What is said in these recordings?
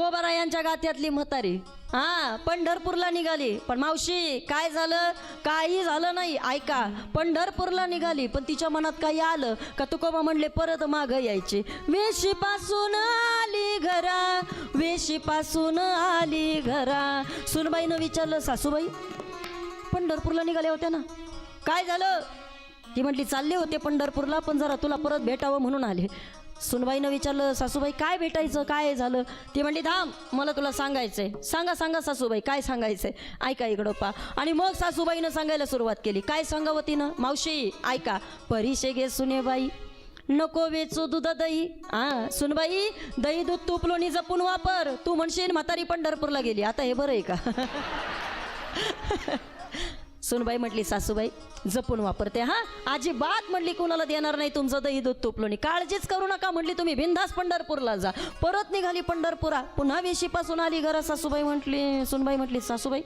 तुकोबारायांच्या गात्यातली म्हातारी पंढरपूरला निघाली. पण मावशी काय झालं? काही झालं नाही. ऐका, पंढरपूरला निघाली पण तिच्या मनात काही आलं का तुकोबा म्हणले परत माग यायची. वेशीपासून आली घरा, वेशीपासून आली घरा. सुनबाईनं विचारलं, सासूबाई पंढरपूरला निघाल्या होत्या ना, काय झालं? ती म्हटली चालले होते पंढरपूरला पण जरा तुला परत भेटावं म्हणून आले. सुनबाईनं विचारलं, सासूबाई काय भेटायचं, काय झालं? ती म्हणली थांब, मला तुला सांगायचंय. सांगा सांगा सासूबाई, काय सांगायचंय? ऐका इकडं पा. आणि मग सासूबाईनं सांगायला सुरुवात केली. काय सांगावं तिनं? मावशी ऐका, परीशे घे सुनेबाई, नको वेचू दूध दही. सुनबाई दही दूध तूप लोणी जपून वापर. तू म्हणशील म्हातारी पंढरपूरला गेली, आता हे बरं आहे का? सुनबाई म्हटली, सासूबाई जपून वापरते. अजिबात म्हटली कुणाला देणार नाही तुमचं दही दूध तूप लोणी, काळजीच करू नका म्हटली. तुम्ही बिनधास्त पंढरपूरला जा. परत निघाली पंढरपुरा, पुन्हा वेशीपासून आली घरा. सासूबाई म्हटली, सुनबाई म्हटली, सासूबाई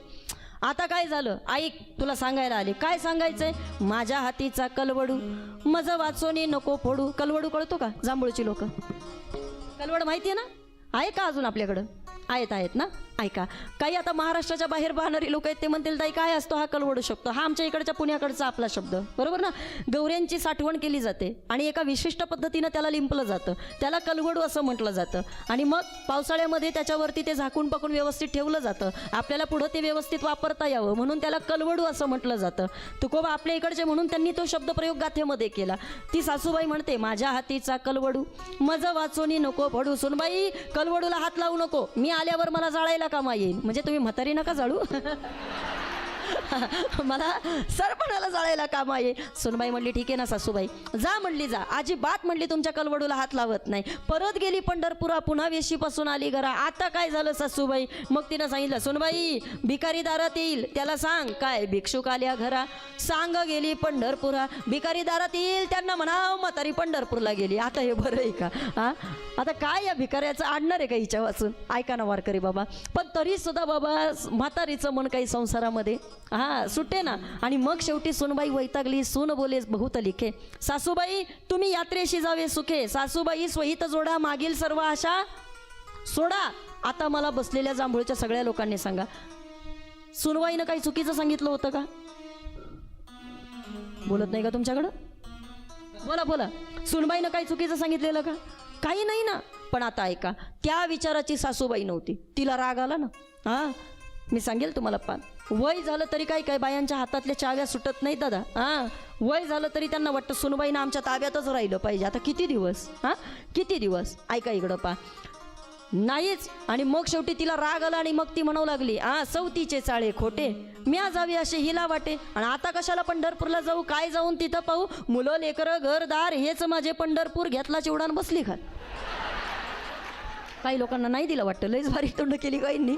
आता काय झालं? ऐक, तुला सांगायला आले. काय सांगायचंय? माझ्या हातीचा कलवडू मज वाचोनी नको फोडू. कलवडू कळतो का? जांभूळची लोक कलवड माहिती आहे ना? आहे का अजून आपल्याकडं? आहेत ना. ऐका, काही आता महाराष्ट्राच्या बाहेर पाहणारी लोक आहेत, ते म्हणतील ताई काय असतो हा कलवडू शब्द? हा आमच्या इकडच्या पुण्याकडचा आपला शब्द, बरोबर ना? गौऱ्यांची साठवण केली जाते आणि एका विशिष्ट पद्धतीनं त्याला लिंपलं जातं, त्याला कलवडू असं म्हटलं जातं. आणि मग पावसाळ्यामध्ये त्याच्यावरती ते झाकून पकडून व्यवस्थित ठेवलं जातं, आपल्याला पुढं ते व्यवस्थित वापरता यावं म्हणून त्याला कलवडू असं म्हटलं जातं. तुकोबा आपल्या इकडचे म्हणून त्यांनी तो शब्दप्रयोग गाथेमध्ये केला. ती सासूबाई म्हणते, माझ्या हातीचा कलवडू मज वाचोनी नको फोडू. सुनबाई कलवडूला हात लावू नको, मी आल्यावर मला जाळायला कामा येईल. म्हणजे तुम्ही म्हातारी नका जाळू, मला सरपणाला जाळायला कामा येईल. सुनबाई म्हणली ठीक आहे ना सासूबाई, जा म्हणली जा. अजिबात म्हणली तुमच्या कलवडूला हात लावत नाही. परत गेली पंढरपुरा, पुन्हा वेशीपासून आली घरा. आता काय झालं सासूबाई? मग तिनं सांगितलं, सुनबाई भिकारी दारात येईल त्याला सांग. काय? भिक्षुक आल्या घरा, सांग गेली पंढरपुरा. भिकारी दारात येईल त्यांना म्हणाव म्हातारी पंढरपूरला गेली. आता हे बरं आहे का? आता काय या भिकाऱ्याचं आणणार आहे का हिच्या वाचून? ऐका ना वारकरी बाबा, पण तरी सुद्धा बाबा म्हातारीचं मन काही संसारामध्ये सुटे ना. आणि मग शेवटी सुनबाई वैतागली. सून बोले बहुत लिखे, सासूबाई तुम्ही यात्रेशी जावे सुखे. सासूबाई स्वहित जोडा, मागील सर्व आशा सोडा. आता मला बसलेल्या जांभूळच्या सगळ्या लोकांनी सांगा, सुनबाईनं काही चुकीचं सांगितलं होतं का? बोलत नाही का तुमच्याकडं? बोला बोला. सुनबाईनं काही चुकीचं सांगितलेलं का? काही नाही ना. पण आता ऐका, त्या विचाराची सासूबाई नव्हती. तिला राग आला ना. मी सांगेल तुम्हाला, पान वय झालं तरी काय बायांच्या हातातल्या चाव्या सुटत नाही दादा. वय झालं तरी त्यांना वाटतं सुनबाईनं आमच्या ताब्यातच राहिलं पाहिजे. आता किती दिवस? किती दिवस? ऐका इकडं पा. नाहीच. आणि मग शेवटी तिला राग आला आणि मग ती म्हणू लागली, सवतीचे चाळे खोटे, म्या जावी असे हिला वाटे. आणि आता कशाला पंढरपूरला जाऊ? काय जाऊन तिथं पाहू? मुलं लेकरं घरदार हेच माझे पंढरपूर. घेतला चिवडान बसली खात. काही लोकांना नाही दिलं वाटतं, लईच भारी तोंड केली काहींनी.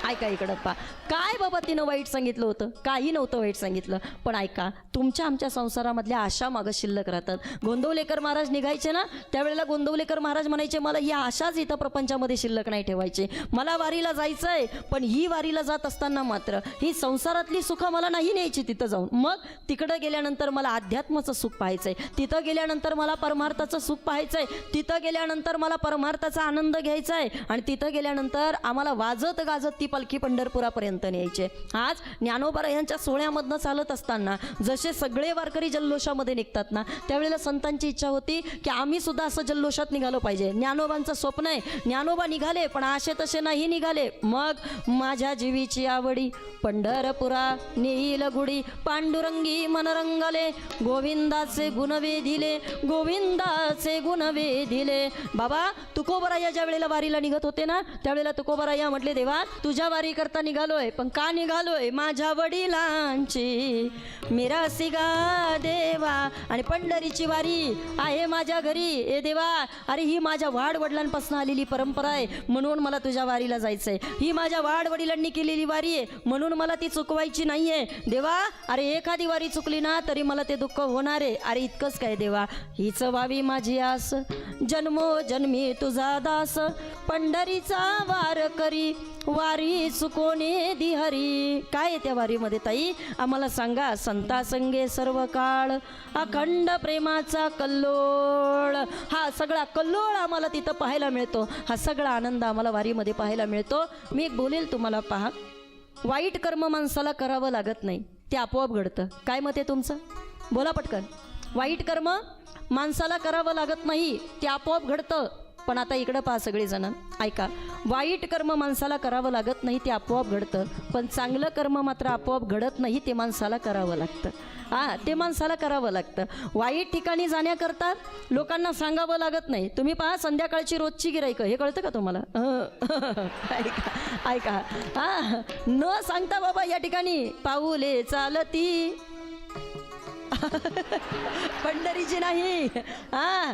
ऐका इकडं पा. काय बाबा तिनं वाईट सांगितलं होतं? काही नव्हतं वाईट सांगितलं. पण ऐका, तुमच्या आमच्या संसारामधल्या आशा मागं शिल्लक राहतात. गोंदवलेकर महाराज निघायचे ना, त्यावेळेला गोंदवलेकर महाराज म्हणायचे, मला या आशाच इथं प्रपंचामध्ये शिल्लक नाही ठेवायचे. मला वारीला जायचंय, पण ही वारीला जात असताना मात्र ही संसारातली सुखं मला नाही न्यायची तिथं जाऊन. मग तिकडं गेल्यानंतर मला अध्यात्माचं सुख पाहायचंय, तिथं गेल्यानंतर मला परमार्थाचं सुख पाहायचंय, तिथं गेल्यानंतर मला परमार्थाचा आनंद घ्यायचा आहे. आणि तिथं गेल्यानंतर आम्हाला वाजत गाजत ती पालखी पंढरपुरापर्यंत न्यायचे. आज ज्ञानोबारायांच्या सोहळ्यामधनं चालत असताना जसे सगळे वारकरी जल्लोषामध्ये निघतात ना, त्यावेळेला संतांची इच्छा होती की आम्ही सुद्धा असं जल्लोषात निघालो पाहिजे. ज्ञानोबांचं स्वप्न आहे, ज्ञानोबा निघाले पण आशे तसे नाही निघाले. मग माझ्या जीवीची आवडी पंढरपुरा नेईल गुढी, पांडुरंगी मनरंगले, गोविंदाचे गुण वेधिले, गोविंदाचे गुण वेधिले. बाबा तुकोबराया ज्या वेळेला वारीला निघत होते ना, त्यावेळेला तुकोबराया म्हटले, देवा तुझ्या वारी करता निघालोय, पण का निघालोय? माझ्या वडिलांची मिरासी गा देवा, आणि पंढरीची वारी आहे माझ्या घरी. ए देवा, अरे ही माझ्या वाड वडिलांपासून आलेली परंपरा आहे म्हणून मला तुझ्या वारीला जायचंय. ही माझ्या वाड वडिलांनी केलेली वारी आहे म्हणून मला ती चुकवायची नाहीये देवा. अरे एखादी वारी चुकली ना तरी मला ते दुःख होणार आहे. अरे इतकंच काय देवा, हीच व्हावी माझी आस, जन्मो जन्मी तुझा दास, पंढरीचा वार करी वारी वारी चुकोने दिहरी. काय आहे त्या वारीमध्ये ताई आम्हाला सांगा. संता संगे सर्व काळ अखंड प्रेमाचा कल्लोळ. हा सगळा कल्लोळ आम्हाला तिथं पाहायला मिळतो. हा सगळा आनंद आम्हाला वारीमध्ये पाहायला मिळतो. मी एक बोलेल तुम्हाला, पहा, वाईट कर्म माणसाला करावं लागत नाही, ते आपोआप घडतं. काय मत आहे तुमचं? बोला पटकन. वाईट कर्म माणसाला करावं लागत नाही, ते आपोआप घडतं. पण आता इकडं पहा सगळेजण, ऐका. वाईट कर्म माणसाला करावं लागत नाही, ते आपोआप घडतं. पण चांगलं कर्म मात्र आपोआप घडत नाही, ते माणसाला करावं लागतं. हां, ते माणसाला करावं लागतं. वाईट ठिकाणी जाण्याकरता लोकांना सांगावं लागत नाही. तुम्ही पहा संध्याकाळची रोजची गिराईकं, हे कळतं का तुम्हाला? ऐका ऐका. हां, न सांगता बाबा या ठिकाणी पाऊले चालती पंढरीची नाही. हां,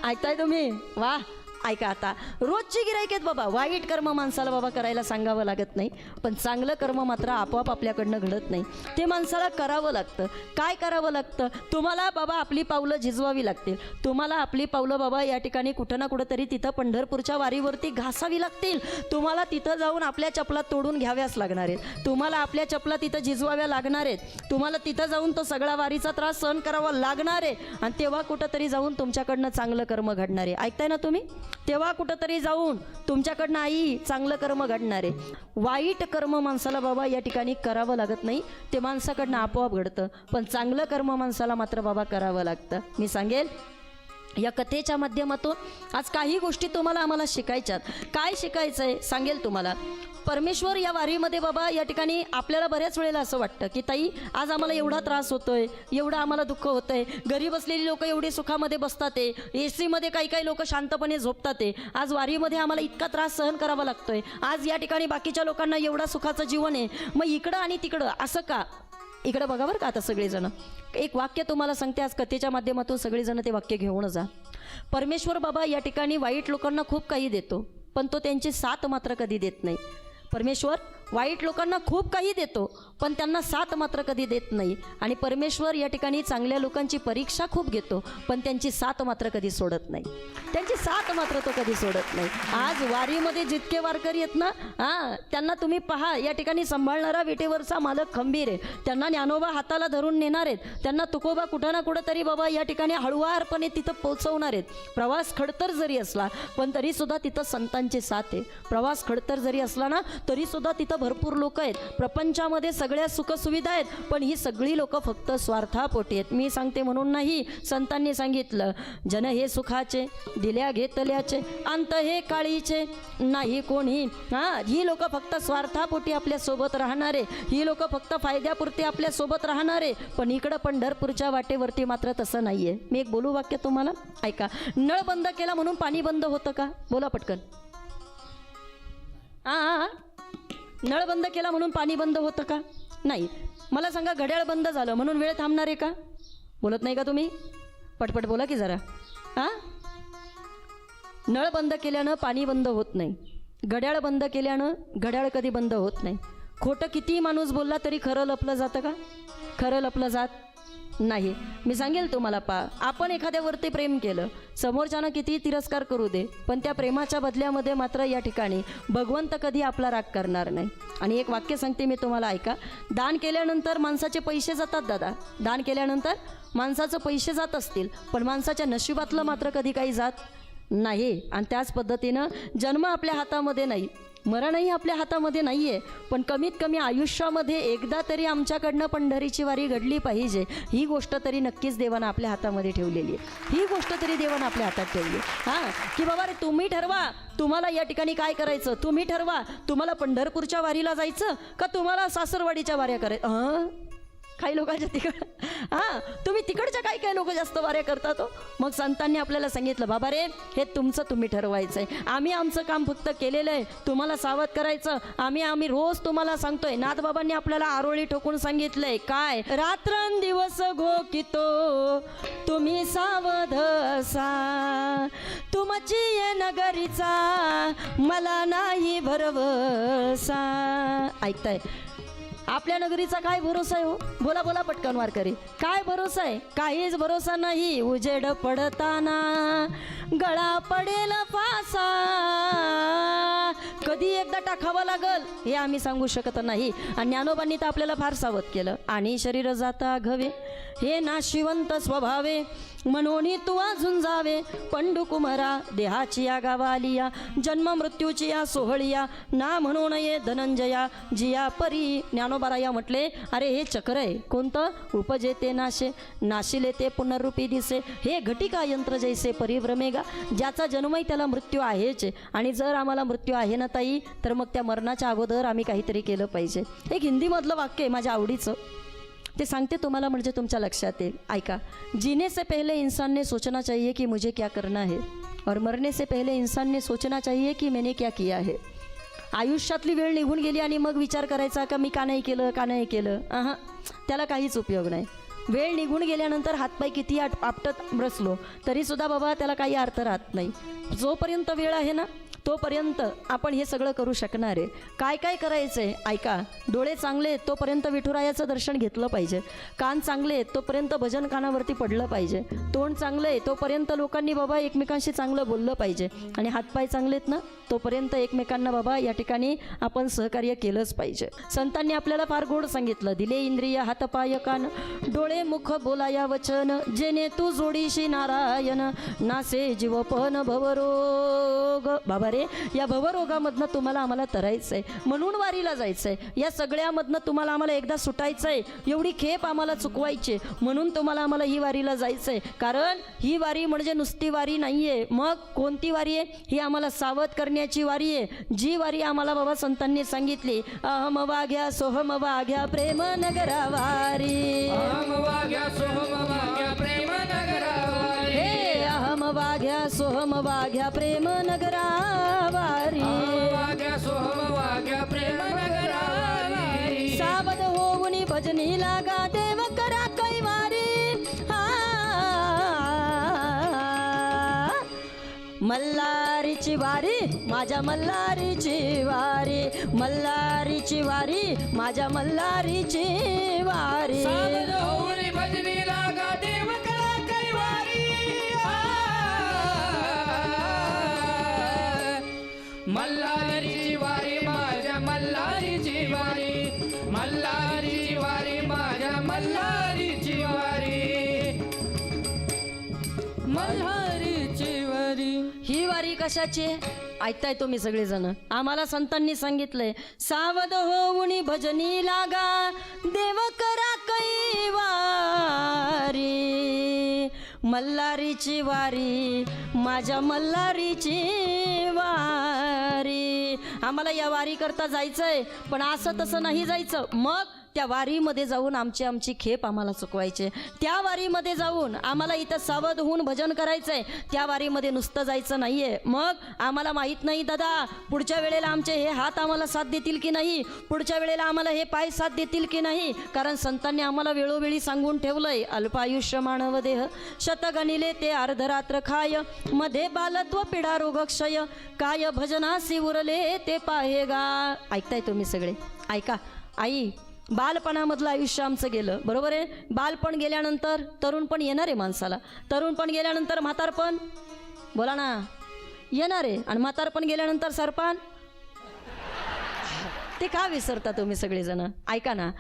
ऐकताय तुम्ही? वा. ऐका आता, रोजची गिराईक आहेत बाबा. वाईट कर्म माणसाला बाबा करायला सांगावं लागत नाही, पण चांगलं कर्म मात्र आपोआप आपल्याकडनं घडत नाही, ते माणसाला करावं लागतं. काय करावं लागतं? तुम्हाला बाबा आपली पावलं झिजवावी लागतील. तुम्हाला आपली पावलं बाबा या ठिकाणी कुठं ना कुठं तरी तिथं पंढरपूरच्या वारीवरती घासावी लागतील. तुम्हाला तिथं जाऊन आपल्या चपला तोडून घ्याव्याच लागणार आहेत. तुम्हाला आपल्या चपला तिथं झिजवाव्या लागणार आहेत. तुम्हाला तिथं जाऊन तो सगळा वारीचा त्रास सहन करावा लागणार आहे. आणि तेव्हा कुठंतरी जाऊन तुमच्याकडनं चांगलं कर्म घडणार आहे. ऐकताय ना तुम्ही? तेव्हा कुठंतरी जाऊन तुमच्याकडनं आई चांगलं कर्म घडणार आहे. वाईट कर्म माणसाला बाबा या ठिकाणी करावं लागत नाही, ते माणसाकडनं आपोआप घडतं. पण चांगलं कर्म माणसाला मात्र बाबा करावं लागतं. मी सांगेल या कथेच्या माध्यमातून आज काही गोष्टी तुम्हाला आम्हाला शिकायच्यात. काय शिकायचं आहे सांगेल तुम्हाला. परमेश्वर या वारीमध्ये बाबा या ठिकाणी आपल्याला बऱ्याच वेळेला असं वाटतं की ताई आज आम्हाला एवढा त्रास होतोय, एवढं आम्हाला दुःख होतंय. घरी बसलेली लोक एवढी सुखामध्ये बसतात, AC-मध्ये काही काही लोक शांतपणे झोपतात. आज वारीमध्ये आम्हाला इतका त्रास सहन करावा लागतोय. आज या ठिकाणी बाकीच्या लोकांना एवढा सुखाचं जीवन आहे, मग इकडं आणि तिकडं असं का? इकडं बघा बरं का. आता सगळेजण एक वाक्य तुम्हाला सांगते आज कथेच्या माध्यमातून, सगळेजण ते वाक्य घेऊन जा. परमेश्वर बाबा या ठिकाणी वाईट लोकांना खूप काही देतो, पण तो त्यांची साथ मात्र कधी देत नाही. परमेश्वर वाईट लोकांना खूप काही देतो, पण त्यांना साथ मात्र कधी देत नाही. आणि परमेश्वर या ठिकाणी चांगल्या लोकांची परीक्षा खूप घेतो, पण त्यांची साथ मात्र कधी सोडत नाही. त्यांची साथ मात्र तो कधी सोडत नाही. आज वारीमध्ये जितके वारकरी आहेत ना, हां, त्यांना तुम्ही पहा या ठिकाणी सांभाळणारा विटेवरचा मालक खंबीर आहे. त्यांना ज्ञानोबा हाताला धरून नेणार आहेत. त्यांना तुकोबा कुठं ना कुठं तरी बाबा या ठिकाणी हळुवारपणे तिथं पोहोचवणार आहेत. प्रवास खडतर जरी असला पण तरीसुद्धा तिथं संतांची साथ आहे. प्रवास खडतर जरी असला ना तरीसुद्धा तिथं भरपूर लोक आहेत. प्रपंचामध्ये सगळ्या सुखसुविधा आहेत, पण ही सगळी लोक फक्त स्वार्थापोटी आहेत. मी सांगते म्हणून नाही, संतांनी सांगितलं, जन हे सुखाचे दिल्या घेतल्याचे अंत हे काळीचे नाही कोणी. हां, ही लोक फक्त स्वार्थापोटी आपल्या सोबत राहणारे, ही लोक फक्त फायद्यापुरती आपल्या सोबत राहणारे. पण इकडं पंढरपूरच्या वाटेवरती मात्र तसं नाहीये. मी एक बोलू वाक्य तुम्हाला, ऐका. नळ बंद केला म्हणून पाणी बंद होतं का? बोला पटकन. हां, नळ बंद केला म्हणून पाणी बंद होतं का? नाही. मला सांगा, घड्याळ बंद झालं म्हणून वेळ थांबणार आहे का? बोलत नाही का तुम्ही? पटपट बोला की जरा. हां, नळ बंद केल्यानं पाणी बंद होत नाही. घड्याळ बंद केल्यानं घड्याळ कधी बंद होत नाही. खोटं कितीही माणूस बोलला तरी खरं लपलं जातं का? खरं लपलं जात नाही. मी सांगेल तुम्हाला, पहा, आपण एखाद्यावरती प्रेम केलं, समोरच्यानं कितीही तिरस्कार करू दे, पण त्या प्रेमाच्या बदल्यामध्ये मात्र या ठिकाणी भगवंत कधी आपला राग करणार नाही. आणि एक वाक्य सांगते मी तुम्हाला, ऐका. दान केल्यानंतर माणसाचे पैसे जातात दादा. दान केल्यानंतर माणसाचं पैसे जात असतील, पण माणसाच्या नशिबातलं मात्र कधी काही जात नाही. आणि त्याच पद्धतीनं जन्म आपल्या हातामध्ये नाही, मरणही आपल्या हातामध्ये नाही आहे, पण कमीत कमी आयुष्यामध्ये एकदा तरी आमच्याकडनं पंढरीची वारी घडली पाहिजे, ही गोष्ट तरी नक्कीच देवानं आपल्या हातामध्ये ठेवलेली आहे. ही गोष्ट तरी देवानं आपल्या हातात ठेवली. हां, की बाबा रे तुम्ही ठरवा तुम्हाला या ठिकाणी काय करायचं. तुम्ही ठरवा तुम्हाला पंढरपूरच्या वारीला जायचं का तुम्हाला सासरवाडीच्या वाऱ्या करायचं. काही लोकांच्या तिकड, हां, तुम्ही तिकडच्या काही लोक जास्त वाऱ्या करतात. मग संतांनी आपल्याला सांगितलं, बाबा रे हे तुमचं तुम्ही ठरवायचं आहे. आम्ही आमचं काम फक्त केलेलं आहे, तुम्हाला सावध करायचं. आम्ही रोज तुम्हाला सांगतोय. नाथबाबांनी आपल्याला आरोळी ठोकून सांगितलंय, काय? रात्रंदिवस घोकितो तुम्ही सावध असा, तुमची ये नगरीचा मला नाही भरवसा. ऐकताय? आपल्या नगरीचा काय भरोसा आहे हो? बोला बोला पटकन वारकरी. काय भरोसा आहे? काहीच भरोसा नाही. उजेड पडताना गळा पडेल फासा, कधी एकदा टाकावा लागल हे आम्ही सांगू शकत नाही. आणि ज्ञानोबांनी तर आपल्याला फार सावध केलं. आणि शरीर जाता घवे हे नाशिवंत स्वभावे मनोनी तू अजून जावे पंडू कुमारा देहाची या गावालिया जन्म मृत्यूची या सोहळिया ना म्हणू नये धनंजया जिया परी. ज्ञानोबाराया म्हटले अरे हे चक्र आहे कोणतं उपजे ते नाशे नाशिले ते पुनर्रूपी दिसे हे घटिका यंत्र जैसे परिभ्रमेगा. ज्याचा जन्मही त्याला मृत्यू आहेच. आणि जर आम्हाला मृत्यू आहे ना ताई तर मग त्या मरणाच्या अगोदर आम्ही काहीतरी केलं पाहिजे. एक हिंदीमधलं वाक्य आहे माझ्या आवडीचं ते सांगते तुम्हाला म्हणजे तुमच्या लक्षात येईल. ऐका. जीने से पहले इंसान ने सोचना चाहिए कि मुझे क्या करना है और मरने से पहले इंसान ने सोचना चाहिए कि मैंने क्या किया है. आयुष्यातली वेळ निघून गेली आणि मग विचार करायचा का मी का नाही केलं का नाही केलं. त्याला काहीच उपयोग नाही. वेळ निघून गेल्यानंतर हातपाय किती आपटत बसलो तरीसुद्धा बाबा त्याला काही अर्थ राहत नाही. जोपर्यंत वेळ आहे ना तोपर्यंत आपण हे सगळं करू शकणार आहे. काय काय करायचं आहे ऐका. डोळे चांगले आहेत तोपर्यंत विठुरायाचं दर्शन घेतलं पाहिजे. कान चांगले आहेत तोपर्यंत भजन कानावरती पडलं पाहिजे. तोंड चांगलं आहे तोपर्यंत लोकांनी बाबा एकमेकांशी चांगलं बोललं पाहिजे. आणि हातपाय चांगले आहेत ना तोपर्यंत एकमेकांना बाबा या ठिकाणी आपण सहकार्य केलंच पाहिजे. संतांनी आपल्याला फार गोड सांगितलं. दिले इंद्रिय हातपाय कान डोळे मुख बोलाया वचन जेने तू जोडीशी नारायण नासे जीवपन भवरोग. बाबा रे या भवरोगामधनं तुम्हाला आम्हाला तरायचं आहे म्हणून वारीला जायचं आहे. या सगळ्यामधनं तुम्हाला आम्हाला एकदा सुटायचं आहे. एवढी खेप आम्हाला चुकवायची म्हणून तुम्हाला आम्हाला ही वारीला जायचं आहे. कारण ही वारी म्हणजे नुसती वारी नाही आहे. मग कोणती वारी आहे ही आम्हाला सावध करण्याची वारी आहे. जी वारी आम्हाला बाबा संतांनी सांगितली. अहम वाघ्या सोहम वाघ्या प्रेम नगरा वारी अहम वाघ्या सोहम वाघ्या प्रेम नगरा वारी हे अहम वाघ्या सोहम वाघ्या प्रेम नगरा वारी वाघ्या सोहम वाघ्या प्रेम नगरा वारी सावध होऊन भजनी लागा देव करा कैवारी. मल्हारीची वारी माझ्या मल्हारीची वारी मल्हारीची वारी माझ्या मल्हारीची वारी. सावध होऊन भजनी लागा देव करा कैवारी. मल्हारीची वारी माझ्या मल्हारीची वारी मल्हारीची वारी माझ्या मल्हारीची वारी मल्हारीची वारी. ही वारी कशाची आहे ऐकताय तुम्ही सगळेजण. आम्हाला संतांनी सांगितलंय सावध होऊन भजनी लागा देव करा कैवारी. मल्हारीची वारी माझ्या मल्हारीची वारी. आम्हाला या वारी करता जायचंय पण असं तसं नाही जायचं. मग त्या वारीमध्ये जाऊन आमची खेप आम्हाला चुकवायचे. त्या वारीमध्ये जाऊन आम्हाला इथं सावध होऊन भजन करायचंय. त्या वारीमध्ये नुसतं जायचं नाहीये. मग आम्हाला माहीत नाही दादा पुढच्या वेळेला आमचे हे हात आम्हाला साथ देतील की नाही पुढच्या वेळेला आम्हाला हे पाय साथ देतील की नाही. कारण संतांनी आम्हाला वेळोवेळी सांगून ठेवलंय अल्पायुष्य मानव देह शतगणिले ते अर्धरात्र खाय मध्ये बालत्व पिढा रोगक्षय काय भजनासी उरले ते पाहेगा. ऐकताय तुम्ही सगळे. ऐका. आई बालपणामधलं आयुष्य आमचं गेलं बरोबर आहे. बालपण गेल्यानंतर तरुणपण येणार आहे माणसाला. तरुणपण गेल्यानंतर म्हातारपण बोला ना येणार आहे. आणि म्हातारपण गेल्यानंतर सरपण ते का विसरता तुम्ही सगळेजण. ऐका ना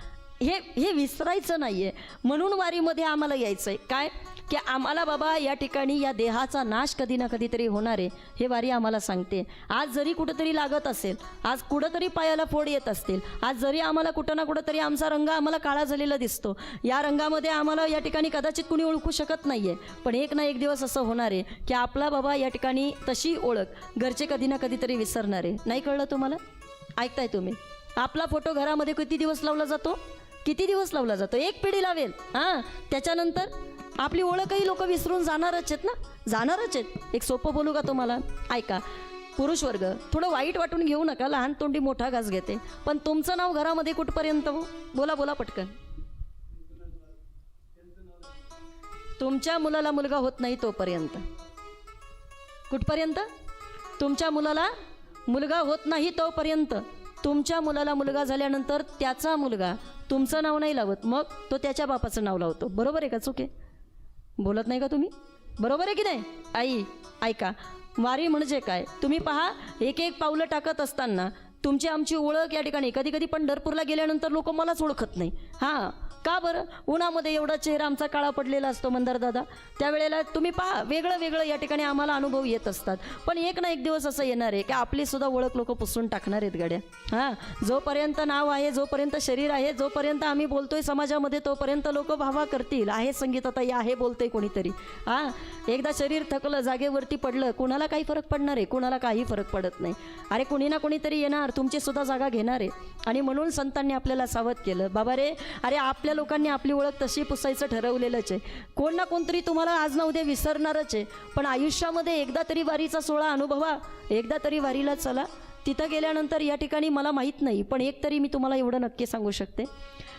हे विसरायचं नाही आहे म्हणून वारीमध्ये आम्हाला यायचं आहे. काय की आम्हाला बाबा या ठिकाणी या देहाचा नाश कधी ना कधीतरी होणार आहे हे वारी आम्हाला सांगते. आज जरी कुठंतरी लागत असेल आज कुठंतरी पायाला फोड येत असतील आज जरी आम्हाला कुठं ना कुठंतरी आमचा रंग आम्हाला काळा झालेला दिसतो. या रंगामध्ये आम्हाला या ठिकाणी कदाचित कुणी ओळखू शकत नाही आहे. पण एक ना एक दिवस असं होणार आहे की आपला बाबा या ठिकाणी तशी ओळख घरचे कधी ना कधीतरी विसरणार आहे. नाही कळलं तुम्हाला. ऐकताय तुम्ही. आपला फोटो घरामध्ये किती दिवस लावला जातो किती दिवस लावला जातो. एक पिढी लावेल त्याच्यानंतर आपली ओळखही लोक विसरून जाणारच आहेत ना जाणारच आहेत. एक सोपं बोलू का तुम्हाला. ऐका. पुरुष वर्ग थोडं वाईट वाटून घेऊ नका. लहान तोंडी मोठा घास घेते. पण तुमचं नाव घरामध्ये कुठपर्यंत बोला बोला पटकन. तुमच्या मुलाला मुलगा होत नाही तोपर्यंत कुठपर्यंत तुमच्या मुलाला मुलगा होत नाही तोपर्यंत. तुमच्या मुलाला मुलगा झाल्यानंतर त्याचा मुलगा तुमचं नाव नाही लावत मग तो त्याच्या बापाचं नाव लावतो. बरोबर आहे का चूक आहे. बोलत नाही का तुम्ही. बरोबर आहे की नाही. आई ऐका. वारी म्हणजे काय तुम्ही पहा, एक एक पावलं टाकत असताना तुमची आमची ओळख या ठिकाणी कधी कधी पंढरपूरला गेल्यानंतर लोक मलाच ओळखत नाही. हां, का बरं? उन्हामध्ये एवढा चेहरा आमचा काळा पडलेला असतो मंदारदादा. त्यावेळेला तुम्ही पहा, वेगळं वेगळं या ठिकाणी आम्हाला अनुभव येत असतात. पण एक ना एक दिवस असं येणार आहे की आपली सुद्धा ओळख लोक पुसून टाकणार आहेत गड्या. हां, जोपर्यंत नाव आहे, जोपर्यंत शरीर आहे, जोपर्यंत आम्ही बोलतोय समाजामध्ये, तोपर्यंत लोक भावा करतील. आहे संगीत आता या आहे बोलतंय कोणीतरी. हां, एकदा शरीर थकलं, जागेवरती पडलं, कुणाला काही फरक पडणार आहे? कुणाला काही फरक पडत नाही. अरे कुणी ना कोणीतरी येणार, तुमची सुद्धा जागा घेणार आहे. आणि म्हणून संतांनी आपल्याला सावध केलं, बाबा रे, अरे आपल्या लोकांनी आपली ओळख तशी पुसायचं ठरवलेलंच आहे. कोण ना कोणतरी तुम्हाला आज ना उद्या विसरणारच आहे. पण आयुष्यामध्ये एकदा तरी वारीचा सोहळा अनुभवा, एकदा तरी वारीला चला. तिथं गेल्यानंतर या ठिकाणी मला माहीत नाही, पण एक तरी मी तुम्हाला एवढं नक्की सांगू शकते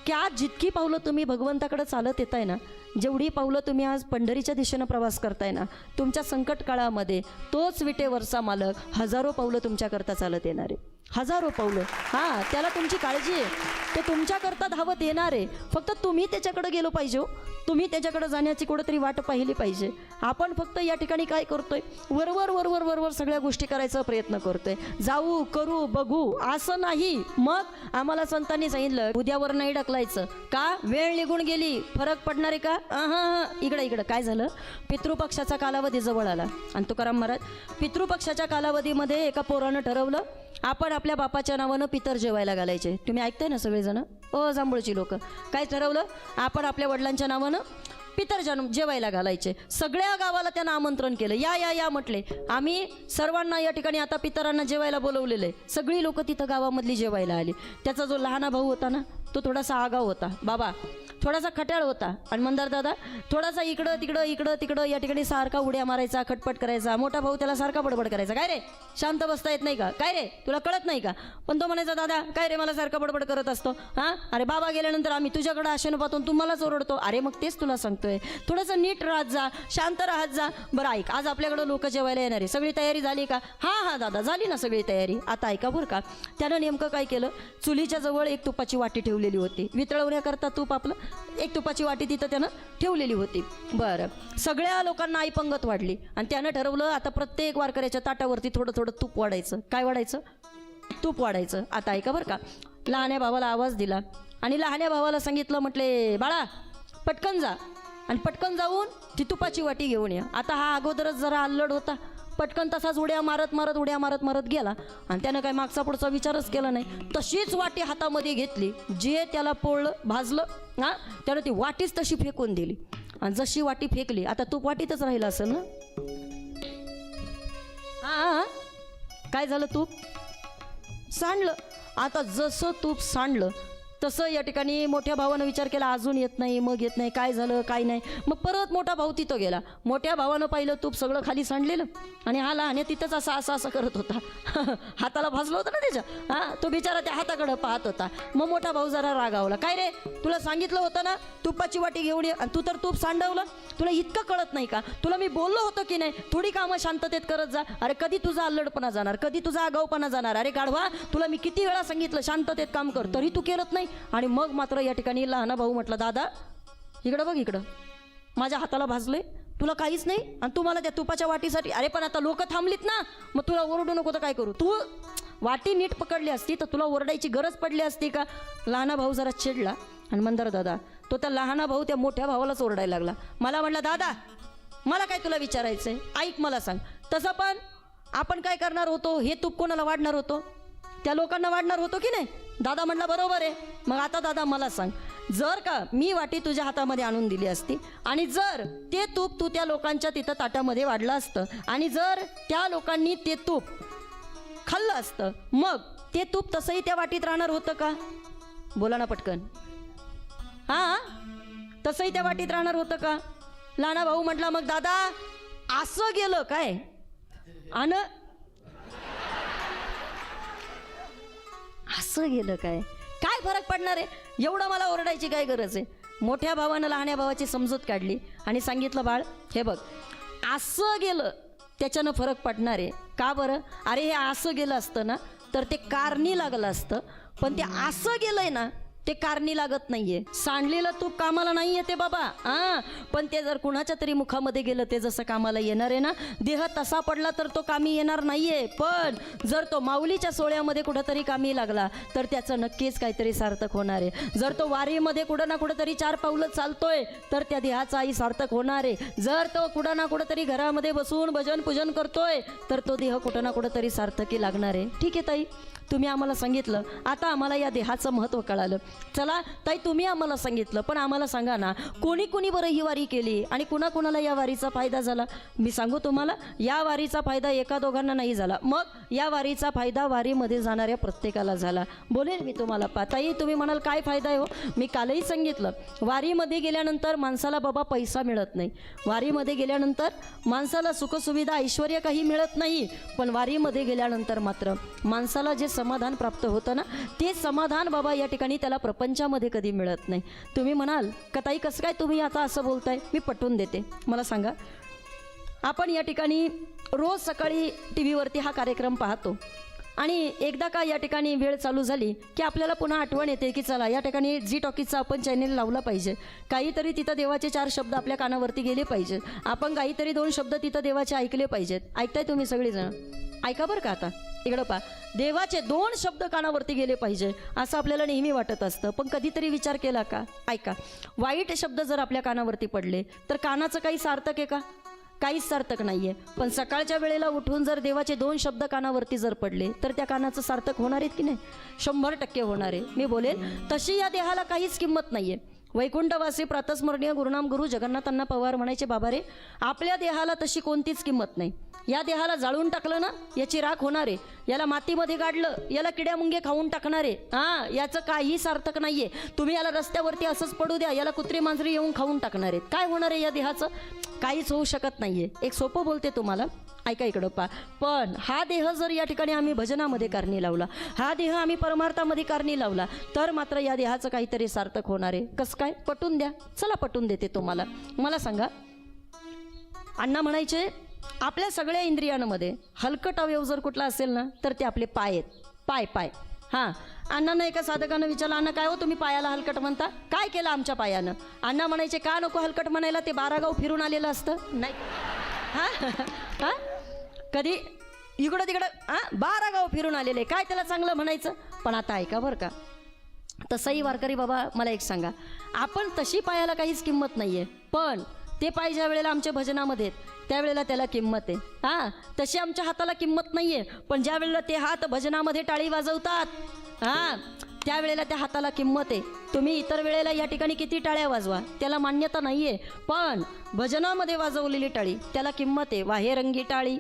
की आज जितकी पावलं तुम्ही भगवंताकडे चालत येत आहे ना, जेवढी पावलं तुम्ही आज पंढरीच्या दिशेनं प्रवास करताय ना, तुमच्या संकट काळामध्ये तोच विटेवरचा मालक हजारो पावलं तुमच्याकरता चालत येणार आहे. हजारो पावलं. हां, त्याला तुमची काळजी आहे. तो तुमच्याकरता धावत येणार आहे. फक्त तुम्ही त्याच्याकडे गेलो पाहिजे हो. तुम्ही त्याच्याकडे जाण्याची कुठंतरी वाट पाहिली पाहिजे. आपण फक्त या ठिकाणी काय करतोय, वरवर वरवर वरवर सगळ्या गोष्टी करायचा प्रयत्न करतोय. जाऊ, करू, बघू असं नाही. मग आम्हाला संतांनी सांगितलं, उद्यावर नाही ढकलायचं. का? वेळ निघून गेली, फरक पडणार आहे का? हां, इकडं काय झालं, पितृपक्षाचा कालावधी जवळ आला. आणि तुकाराम महाराज, पितृपक्षाच्या कालावधीमध्ये एका पोरानं ठरवलं, आपण आपल्या बापाच्या नावानं पितर जेवायला घालायचे. तुम्ही ऐकताय ना सगळेजण, जांभूळची लोक, काय ठरवलं? आपण आपल्या वडिलांच्या नावानं पितर जेवायला घालायचे. सगळ्या गावाला त्यांना आमंत्रण केलं. या म्हटले, आम्ही सर्वांना या ठिकाणी आता पितरांना जेवायला बोलवलेलं आहे. सगळी लोक तिथं गावामधली जेवायला आली. त्याचा जो लहाना भाऊ होता ना, तो थोडासा आगाव होता. बाबा थोडासा खट्याळ होता. आणि मंदारदादा थोडासा इकडं तिकडं या ठिकाणी सारखा उड्या मारायचा, खटपट करायचा. मोठा भाऊ त्याला सारखा बडबड करायचा, काय रे शांत बसता येत नाही का? काय रे तुला कळत नाही का? पण तो म्हणायचा, दादा काय रे मला सारखा बडबड करत असतो. हां, अरे बाबा गेल्यानंतर आम्ही तुझ्याकडे आशेनं पाहतो, तू मलाच ओरडतो. अरे मग तेच तुला सांगतोय, थोडंसं नीट राहत जा, शांत राहत जा. बरं ऐक, आज आपल्याकडं लोक जेवायला येणार आहे, सगळी तयारी झाली का? हां दादा झाली ना सगळी तयारी. आता ऐका बरं का, त्यानं नेमकं काय केलं, चुलीच्या जवळ एक तुपाची वाटी ठेवलेली होती. वितळवण्याकरता तूप आपलं, एक तुपाची वाटी तिथं त्यानं ठेवलेली होती. बरं, सगळ्या लोकांना आई पंगत वाढली. आणि त्यानं ठरवलं, आता प्रत्येक वारकऱ्याच्या ताटावरती थोडं थोडं तूप वाढायचं. काय वाढायचं? तूप वाढायचं. आता ऐका बरं का, लहान्या भावाला आवाज दिला आणि लहान्या भावाला सांगितलं, म्हटले बाळा पटकन जा आणि पटकन जाऊन ती तुपाची वाटी घेऊन या. आता हा अगोदरच जरा अल्लड होता, पटकन तसाच उड्या मारत गेला. आणि त्यानं काय मागचा पुढचा विचारच केला नाही. तशीच वाटी हातामध्ये घेतली, जे त्याला पोळलं भाजलं हां, त्यानं ती वाटीच तशी फेकून दिली. आणि जशी वाटी फेकली, आता तूप वाटीतच राहिलं असेल ना. हां, काय झालं? तूप सांडलं. आता जसं तूप सांडलं तसं या ठिकाणी मोठ्या भावानं विचार केला, अजून येत नाही, मग येत नाही, काय झालं काय नाही. मग परत मोठा भाऊ तिथं गेला. मोठ्या भावानं पाहिलं तूप सगळं खाली सांडलेलं आणि हा लहान तिथंच असं करत होता. हाताला भाजलं होतं ना त्याच्या. हां, तो बिचारा त्या हाताकडं पाहत होता. मग मोठा भाऊ जरा रागावला, काय रे तुला सांगितलं होतं ना तुपाची वाटी घेऊन ये, आणि तू तर तूप सांडवलं. तुला इतकं कळत नाही का? तुला मी बोललो होतं की नाही, थोडी कामं शांततेत करत जा. अरे कधी तुझा अल्लडपणा जाणार, कधी तुझा आगाऊपणा जाणार? अरे गाढवा, तुला मी किती वेळा सांगितलं शांततेत काम कर, तरी तू केलत नाही. आणि मग मात्र या ठिकाणी लहाना भाऊ म्हटला, दादा इकडं बघ, इकडं माझ्या हाताला भाजलंय, तुला काहीच नाही आणि तू मला त्या तुपाच्या वाटीसाठी. अरे पण आता लोक थांबलीत ना, मग तुला ओरडू नको तर काय करू? तू वाटी नीट पकडली असती तर तुला ओरडायची गरज पडली असती का? लहाना भाऊ जरा चिडला आणि मंदार दादा तो त्या लहाना भाऊ त्या मोठ्या भावालाच ओरडायला लागला. मला म्हटलं, दादा मला काय तुला विचारायचंय, ऐक मला सांग. तसं पण आपण काय करणार होतो, हे तूप कोणाला वाढणार होतो? त्या लोकांना वाढणार होतो की नाही? दादा म्हटला, बरोबर आहे. मग आता दादा मला सांग, जर का मी वाटी तुझ्या हातामध्ये आणून दिली असती आणि जर ते तूप तू त्या लोकांच्या तिथं ताटामध्ये वाढलं असतं आणि जर त्या लोकांनी ते तूप खाल्लं असतं, मग ते तूप तसंही त्या वाटीत राहणार होतं का? बोला ना पटकन. हां, तसंही त्या वाटीत राहणार होतं का? लहाना भाऊ म्हटला, मग दादा असं गेलं काय? आणि असं गेलं काय? काय फरक पडणार आहे? एवढं मला ओरडायची काय गरज आहे? मोठ्या भावानं लहान्या भावाची समजूत काढली आणि सांगितलं, बाळ हे बघ, असं गेलं त्याच्यानं फरक पडणार आहे का बरं? अरे हे असं गेलं असतं ना तर ते कारणी लागलं असतं, पण ते असं गेलंय ना ते कारणी लागत नाहीये. सांडलेलं तूप कामाला नाही येते बाबा. पण ते जर कुणाच्या तरी मुखामध्ये गेलं ते जसं कामाला येणार आहे ना, देह तसा पडला तर तो कामी येणार नाहीये. पण जर तो माऊलीच्या सोहळ्यामध्ये कुठंतरी कामी लागला तर त्याचं नक्कीच काहीतरी सार्थक होणार आहे. जर तो वारीमध्ये कुठं ना कुठंतरी 4 पावलं चालतोय तर त्या देहाचाही सार्थक होणार आहे. जर तो कुठं ना कुठंतरी घरामध्ये बसून भजन पूजन करतोय तर तो देह कुठं ना कुठंतरी सार्थकी लागणार आहे. ठीक आहे ताई, तुम्ही आम्हाला सांगितलं, आता आम्हाला या देहाचं महत्त्व कळालं. चला ताई, तुम्ही आम्हाला सांगितलं, पण आम्हाला सांगा ना, कोणी कोणी बरं ही वारी केली आणि कुणाकुणाला या वारीचा फायदा झाला? मी सांगू तुम्हाला, या वारीचा फायदा एका दोघांना नाही झाला, मग या वारीचा फायदा वारीमध्ये जाणाऱ्या प्रत्येकाला झाला. बोलेल मी तुम्हाला. ताई, तुम्ही म्हणाल काय फायदा आहे हो? मी कालही सांगितलं, वारीमध्ये गेल्यानंतर माणसाला बाबा पैसा मिळत नाही, वारीमध्ये गेल्यानंतर माणसाला सुखसुविधा ऐश्वर्य काही मिळत नाही, पण वारीमध्ये गेल्यानंतर मात्र माणसाला जे समाधान प्राप्त होतं ना, ते समाधान बाबा या ठिकाणी त्याला प्रपंचामध्ये कधी मिळत नाही. तुम्ही म्हणाल का ताई कसं काय तुम्ही आता असं बोलताय? मी पटवून देते. मला सांगा, आपण या ठिकाणी रोज सकाळी टी व्हीवरती हा कार्यक्रम पाहतो आणि एकदा का या ठिकाणी वेळ चालू झाली की आपल्याला पुन्हा आठवण येते की चला या ठिकाणी झी टॉकीजचा आपण चॅनेल लावला पाहिजे, काहीतरी तिथं देवाचे 4 शब्द आपल्या कानावरती गेले पाहिजेत, आपण काहीतरी 2 शब्द तिथं देवाचे ऐकले पाहिजेत. ऐकताय तुम्ही सगळेजण? ऐका बरं का. आता इकडं पहा, देवाचे 2 शब्द कानावरती गेले पाहिजे असं आपल्याला नेहमी वाटत असतं, पण कधीतरी विचार केला का? ऐका, वाईट शब्द जर आपल्या कानावरती पडले तर कानाचं काही सार्थक आहे का? काहीच सार्थक नाही आहे. पण सकाळच्या वेळेला उठून जर देवाचे 2 शब्द कानावरती जर पडले तर त्या कानाचं सार्थक होणार आहेत की नाही? 100% होणार आहे. मी बोलेल तशी या देहाला काहीच किंमत नाही आहे. वैकुंठवासी प्रातस्मरणीय गुरुनाम गुरु जगन्नाथांना पवार म्हणायचे, बाबा रे, आपल्या देहाला तशी कोणतीच किंमत नाही. या देहाला जाळून टाकलं ना, याची राख होणार आहे. याला मातीमध्ये गाडलं, याला किड्या मुंगे खाऊन टाकणार आहे. याचं काही सार्थक नाहीये. तुम्ही याला रस्त्यावरती असंच पडू द्या, याला कुत्री मांजरी येऊन खाऊन टाकणार आहेत. काय होणार आहे या देहाचं? काहीच होऊ शकत नाहीये. एक सोपं बोलते तुम्हाला, ऐका इकडं पा. पण हा देह जर या ठिकाणी आम्ही भजनामध्ये कारणी लावला, हा देह आम्ही परमार्थामध्ये कारणी लावला तर मात्र या देहाचं काहीतरी सार्थक होणार आहे. कसं काय? पटून द्या. चला पटून देते तुम्हाला. मला सांगा, अण्णा म्हणायचे आपल्या सगळ्या इंद्रियांमध्ये हलकट अवयव जर कुठला असेल ना तर ते आपले पाय आहेत. पाय. अण्णांना एका साधकानं विचारलं, अण्णा काय हो तुम्ही पायाला हलकट म्हणता? काय केलं आमच्या पायानं? अण्णा म्हणायचे, का नको हलकट म्हणायला? ते 12 गाव फिरून आलेलं असतं. नाही हां कधी इकडं तिकडं 12 गाव फिरून आलेले, काय त्याला चांगलं म्हणायचं? पण आता ऐका बरं का, तसंही वारकरी बाबा मला एक सांगा, आपण तशी पायाला काहीच किंमत नाही आहे, पण ते पाय ज्या वेळेला आमच्या भजनामध्ये त्यावेळेला त्याला किंमत आहे. तशी आमच्या हाताला किंमत नाही आहे, पण ज्या वेळेला ते हात भजनामध्ये टाळी वाजवतात त्यावेळेला त्या हाताला किंमत आहे. तुम्ही इतर वेळेला या ठिकाणी किती टाळ्या वाजवा त्याला मान्यता नाही आहे, पण भजनामध्ये वाजवलेली टाळी त्याला किंमत आहे. वाहेरंगी टाळी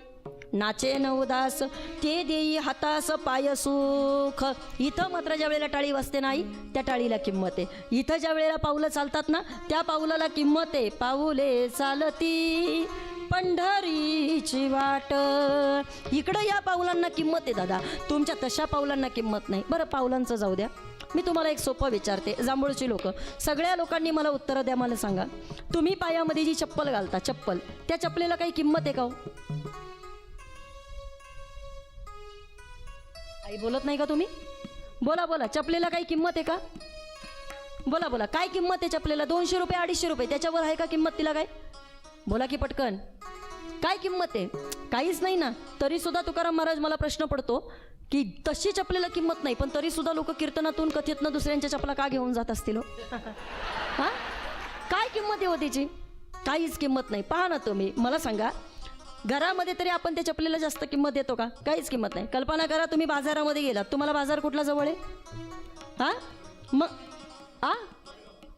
नाचे न उदास, ते देई हातास पाय सुख. इथं मात्र ज्या वेळेला टाळी वाजते नाही त्या टाळीला किंमत आहे. इथं ज्या वेळेला पावलं चालतात ना त्या पाऊलाला किंमत आहे. पाऊले चालती पंढरीची वाट. इकडं या पाऊलांना किंमत आहे दादा, तुमच्या तशा पाऊलांना किंमत नाही. बरं पाऊलांचं जाऊ द्या, मी तुम्हाला एक सोपं विचारते. जांभूळची लोक सगळ्या लोकांनी मला उत्तरं द्या. मला सांगा, तुम्ही पायामध्ये जी चप्पल घालता, चप्पल, त्या चप्पलेला काही किंमत आहे का हो? आई बोलत नाही का तुम्ही? बोला, चपलेला काही किंमत आहे का? बोला, काय किंमत आहे चपलेला? 200 रुपये 250 रुपये, त्याच्यावर आहे का किंमत तिला? काय बोला की पटकन, काय किंमत आहे? काहीच नाही ना. तरी सुद्धा तुकाराम महाराज मला प्रश्न पडतो की तशी चपलेला किंमत नाही, पण तरी सुद्धा लोक कीर्तनातून कथेतनं दुसऱ्यांच्या चपला का घेऊन जात असतील हो? काय किंमत आहे हो त्याची? काहीच किंमत नाही. पहा ना तुम्ही, मला सांगा, घरामध्ये तरी आपण त्या चपलेला जास्त किंमत देतो का? काहीच किंमत नाही. कल्पना करा तुम्ही बाजारामध्ये गेलात, तुम्हाला बाजार कुठला जवळ आहे? मग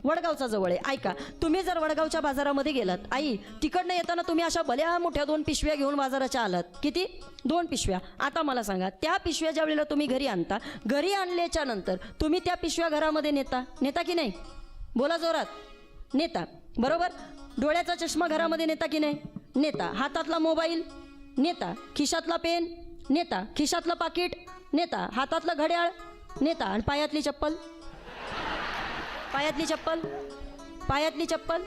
वडगावचा जवळ आहे. ऐका, तुम्ही जर वडगावच्या बाजारामध्ये गेलात, आई तिकडनं येताना तुम्ही अशा भल्या मोठ्या 2 पिशव्या घेऊन बाजाराच्या आलात. किती? 2 पिशव्या. आता मला सांगा, त्या पिशव्या ज्या वेळेला तुम्ही घरी आणता, घरी आणल्याच्या नंतर तुम्ही त्या पिशव्या घरामध्ये नेता की नाही? बोला जोरात. नेता, बरोबर. डोळ्याचा चष्मा घरामध्ये नेता की नाही? नेता. हातातला मोबाईल नेता, खिशातला पेन नेता, खिशातलं पाकिट नेता, हातातलं घड्याळ नेता, आणि पायातली चप्पल. पायातली चप्पल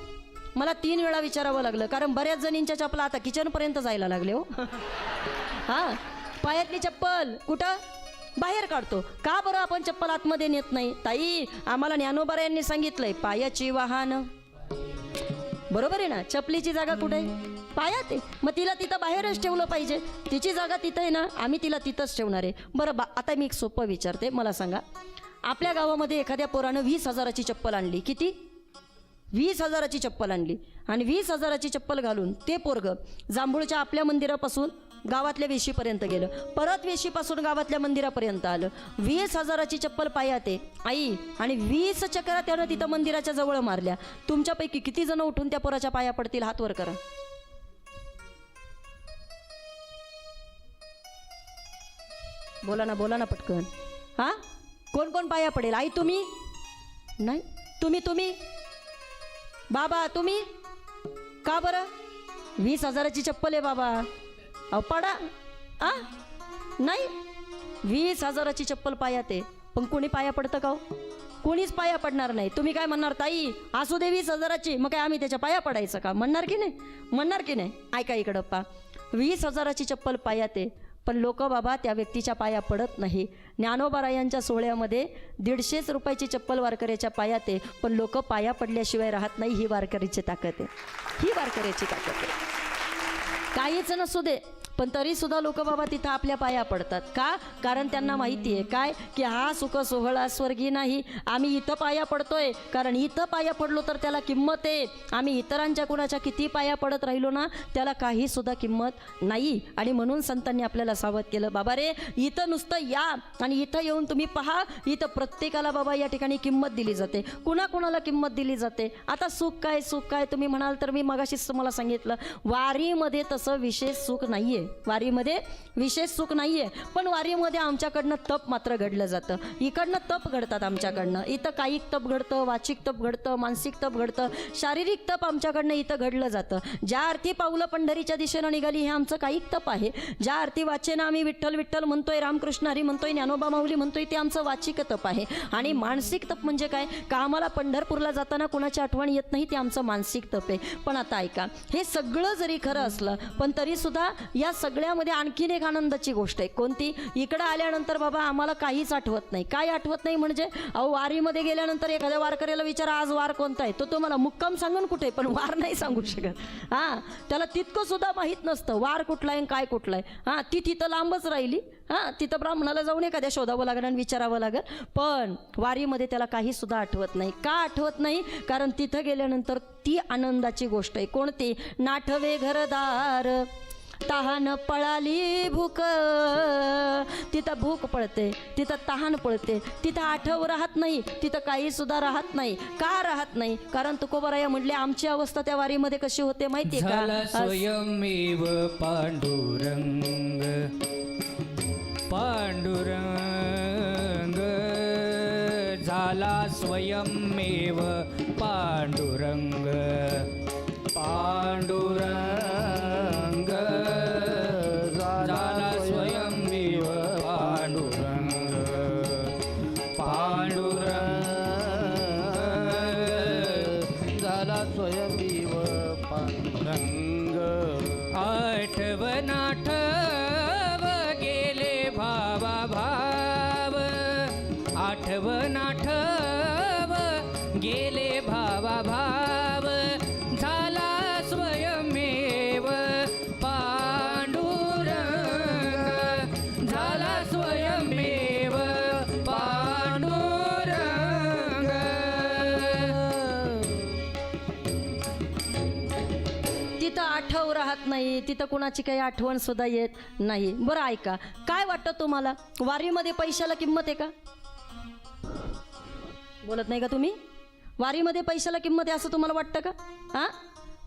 मला 3 वेळा विचारावं लागलं, कारण बऱ्याच जणींच्या चपला आता किचनपर्यंत जायला लागले हो. पायातली चप्पल कुठं? बाहेर काढतो. का बरं आपण चप्पल आतमध्ये नेत नाही? ताई, आम्हाला ज्ञानोबा यांनी सांगितलंय पायाची वाहन. बरोबर आहे ना? चपलीची जागा कुठे आहे? पायात आहे. मग तिला तिथं बाहेरच ठेवलं पाहिजे. तिची जागा तिथं आहे ना, आम्ही तिला तिथंच ठेवणार आहे. बरं आता मी एक सोपं विचारते, मला सांगा, आपल्या गावामध्ये एखाद्या पोरानं 20,000ची चप्पल आणली. किती? 20,000ची चप्पल आणली. आणि 20,000ची चप्पल घालून ते पोरग जांभूळच्या आपल्या मंदिरापासून गावातल्या वेशीपर्यंत गेलं, परत वेशीपासून गावातल्या मंदिरापर्यंत आलं. 20,000ची चप्पल पायात आहे आई, आणि 20 चक्रा त्यानं तिथं मंदिराच्या जवळ मारल्या. तुमच्यापैकी किती जण उठून त्या पोराच्या पाया पडतील? हात वर करा. बोला ना पटकन. हा, कोण कोण पाया पडेल? आई तुम्ही नाही? तुम्ही बाबा तुम्ही? का बरं? 20,000ची चप्पल आहे बाबा. अहो पडा. आ नाही, 20,000ची चप्पल पायात आहे, पण कोणी पाया पडतं का हो? कोणीच पाया पडणार नाही. तुम्ही काय म्हणणार? ताई असू दे 20,000ची, मग काय आम्ही त्याच्या पाया पडायचं का? म्हणणार की नाही? म्हणणार की नाही? ऐका इकडं पा, 20,000ची चप्पल पायात आहे, पण लोक बाबा त्या व्यक्तीच्या पाया पडत नाही. ज्ञानोबारायांच्या सोहळ्यामध्ये 150 रुपयाची चप्पल वारकऱ्याच्या पायात आहे, पण लोक पाया पडल्याशिवाय राहत नाही. ही वारकऱ्याची ताकद आहे, ही वारकऱ्याची ताकद आहे. काहीच नसू दे, पण तरी सुद्धा लोक बाबा तिथं आपल्या पाया पडतात. का? कारण त्यांना माहिती आहे काय, की हा सुख सोहळा स्वर्गी नाही. आम्ही इथं पाया पडतोय कारण इथं पाया पडलो तर त्याला किंमत आहे. आम्ही इतरांच्या कुणाच्या किती पाया पडत राहिलो ना, त्याला काही सुद्धा किंमत नाही. आणि म्हणून संतांनी आपल्याला सावध केलं, बाबा रे, इथं नुसतं या आणि इथं येऊन तुम्ही पहा, इथं प्रत्येकाला बाबा या ठिकाणी किंमत दिली जाते. कुणाकुणाला किंमत दिली जाते? आता सुख काय तुम्ही म्हणाल तर मी मगाशीच तुम्हाला सांगितलं, वारीमध्ये तसं विशेष सुख नाहीये. वारीमध्ये विशेष सुख नाहीये, पण वारीमध्ये आमच्याकडनं तप मात्र घडलं जातं. इकडनं तप घडतात आमच्याकडनं. इथं कायिक तप घडतं, वाचिक तप घडतं, मानसिक तप घडतं, शारीरिक तप आमच्याकडनं इथं घडलं जातं. ज्या अर्थी पावलं पंढरीच्या दिशेनं निघाली हे आमचं कायिक तप आहे. ज्या अर्थी वाचेनं आम्ही विठ्ठल विठ्ठल म्हणतोय, रामकृष्ण हरी म्हणतोय, ज्ञानोबा माऊली म्हणतोय, ते आमचं वाचिक तप आहे. आणि मानसिक तप म्हणजे काय? का आम्हाला पंढरपूरला जाताना कुणाची आठवण येत नाही, ते आमचं मानसिक तप आहे. पण आता ऐका, हे सगळं जरी खरं असलं, पण तरी सुद्धा या सगळ्यामध्ये आणखीन एक आनंदाची गोष्ट आहे. कोणती? इकडं आल्यानंतर बाबा आम्हाला काहीच आठवत नाही. काय आठवत नाही म्हणजे? अहो वारीमध्ये गेल्यानंतर एखाद्या वारकऱ्याला विचारा आज वार कोणता आहे, तो तुम्हाला मुक्काम सांगून कुठे, पण वार नाही सांगू शकत. हां, त्याला तितकं सुद्धा माहीत नसतं वार कुठला आहे काय कुठला आहे. हां, ती तिथं लांबच राहिली. हां, तिथं ब्राह्मणाला जाऊन एखाद्या शोधावं लागेल आणि विचारावं लागेल. पण वारीमध्ये त्याला काही सुद्धा आठवत नाही. का आठवत नाही? कारण तिथं गेल्यानंतर ती आनंदाची गोष्ट आहे. कोणती? नाठवे घरदार तहान पळाली भूक. तिथं भूक पळते, तिथं तहान पळते, तिथं आठव राहत नाही, तिथं काही सुद्धा राहत नाही. का राहत नाही? कारण तुकोबाराया म्हटले आमची अवस्था त्या वारीमध्ये कशी होते माहितीये का? स्वयमेव पांडुरंग पांडुरंग झाला स्वयमेव पांडुरंग पांडुरंग झाला स्वयमेव पांडुरंग पांडुरंग झाला स्वयमेव पांडुरंग. आठवण आठव गेले भावा भाव, आठवण आठव गेले भावा भाव, झाला स्वयमेव पांडुरंग, झाला स्वयमेव पांडुरंग. तिथं आठव राहत नाही, तिथं कुणाची काही आठवण सुद्धा येत नाही. बरं ऐका, काय वाटतं तुम्हाला, वारीमध्ये पैशाला किंमत आहे का? बोलत नाही का तुम्ही? वारीमध्ये पैशाला किंमत आहे असं तुम्हाला वाटतं का? हां,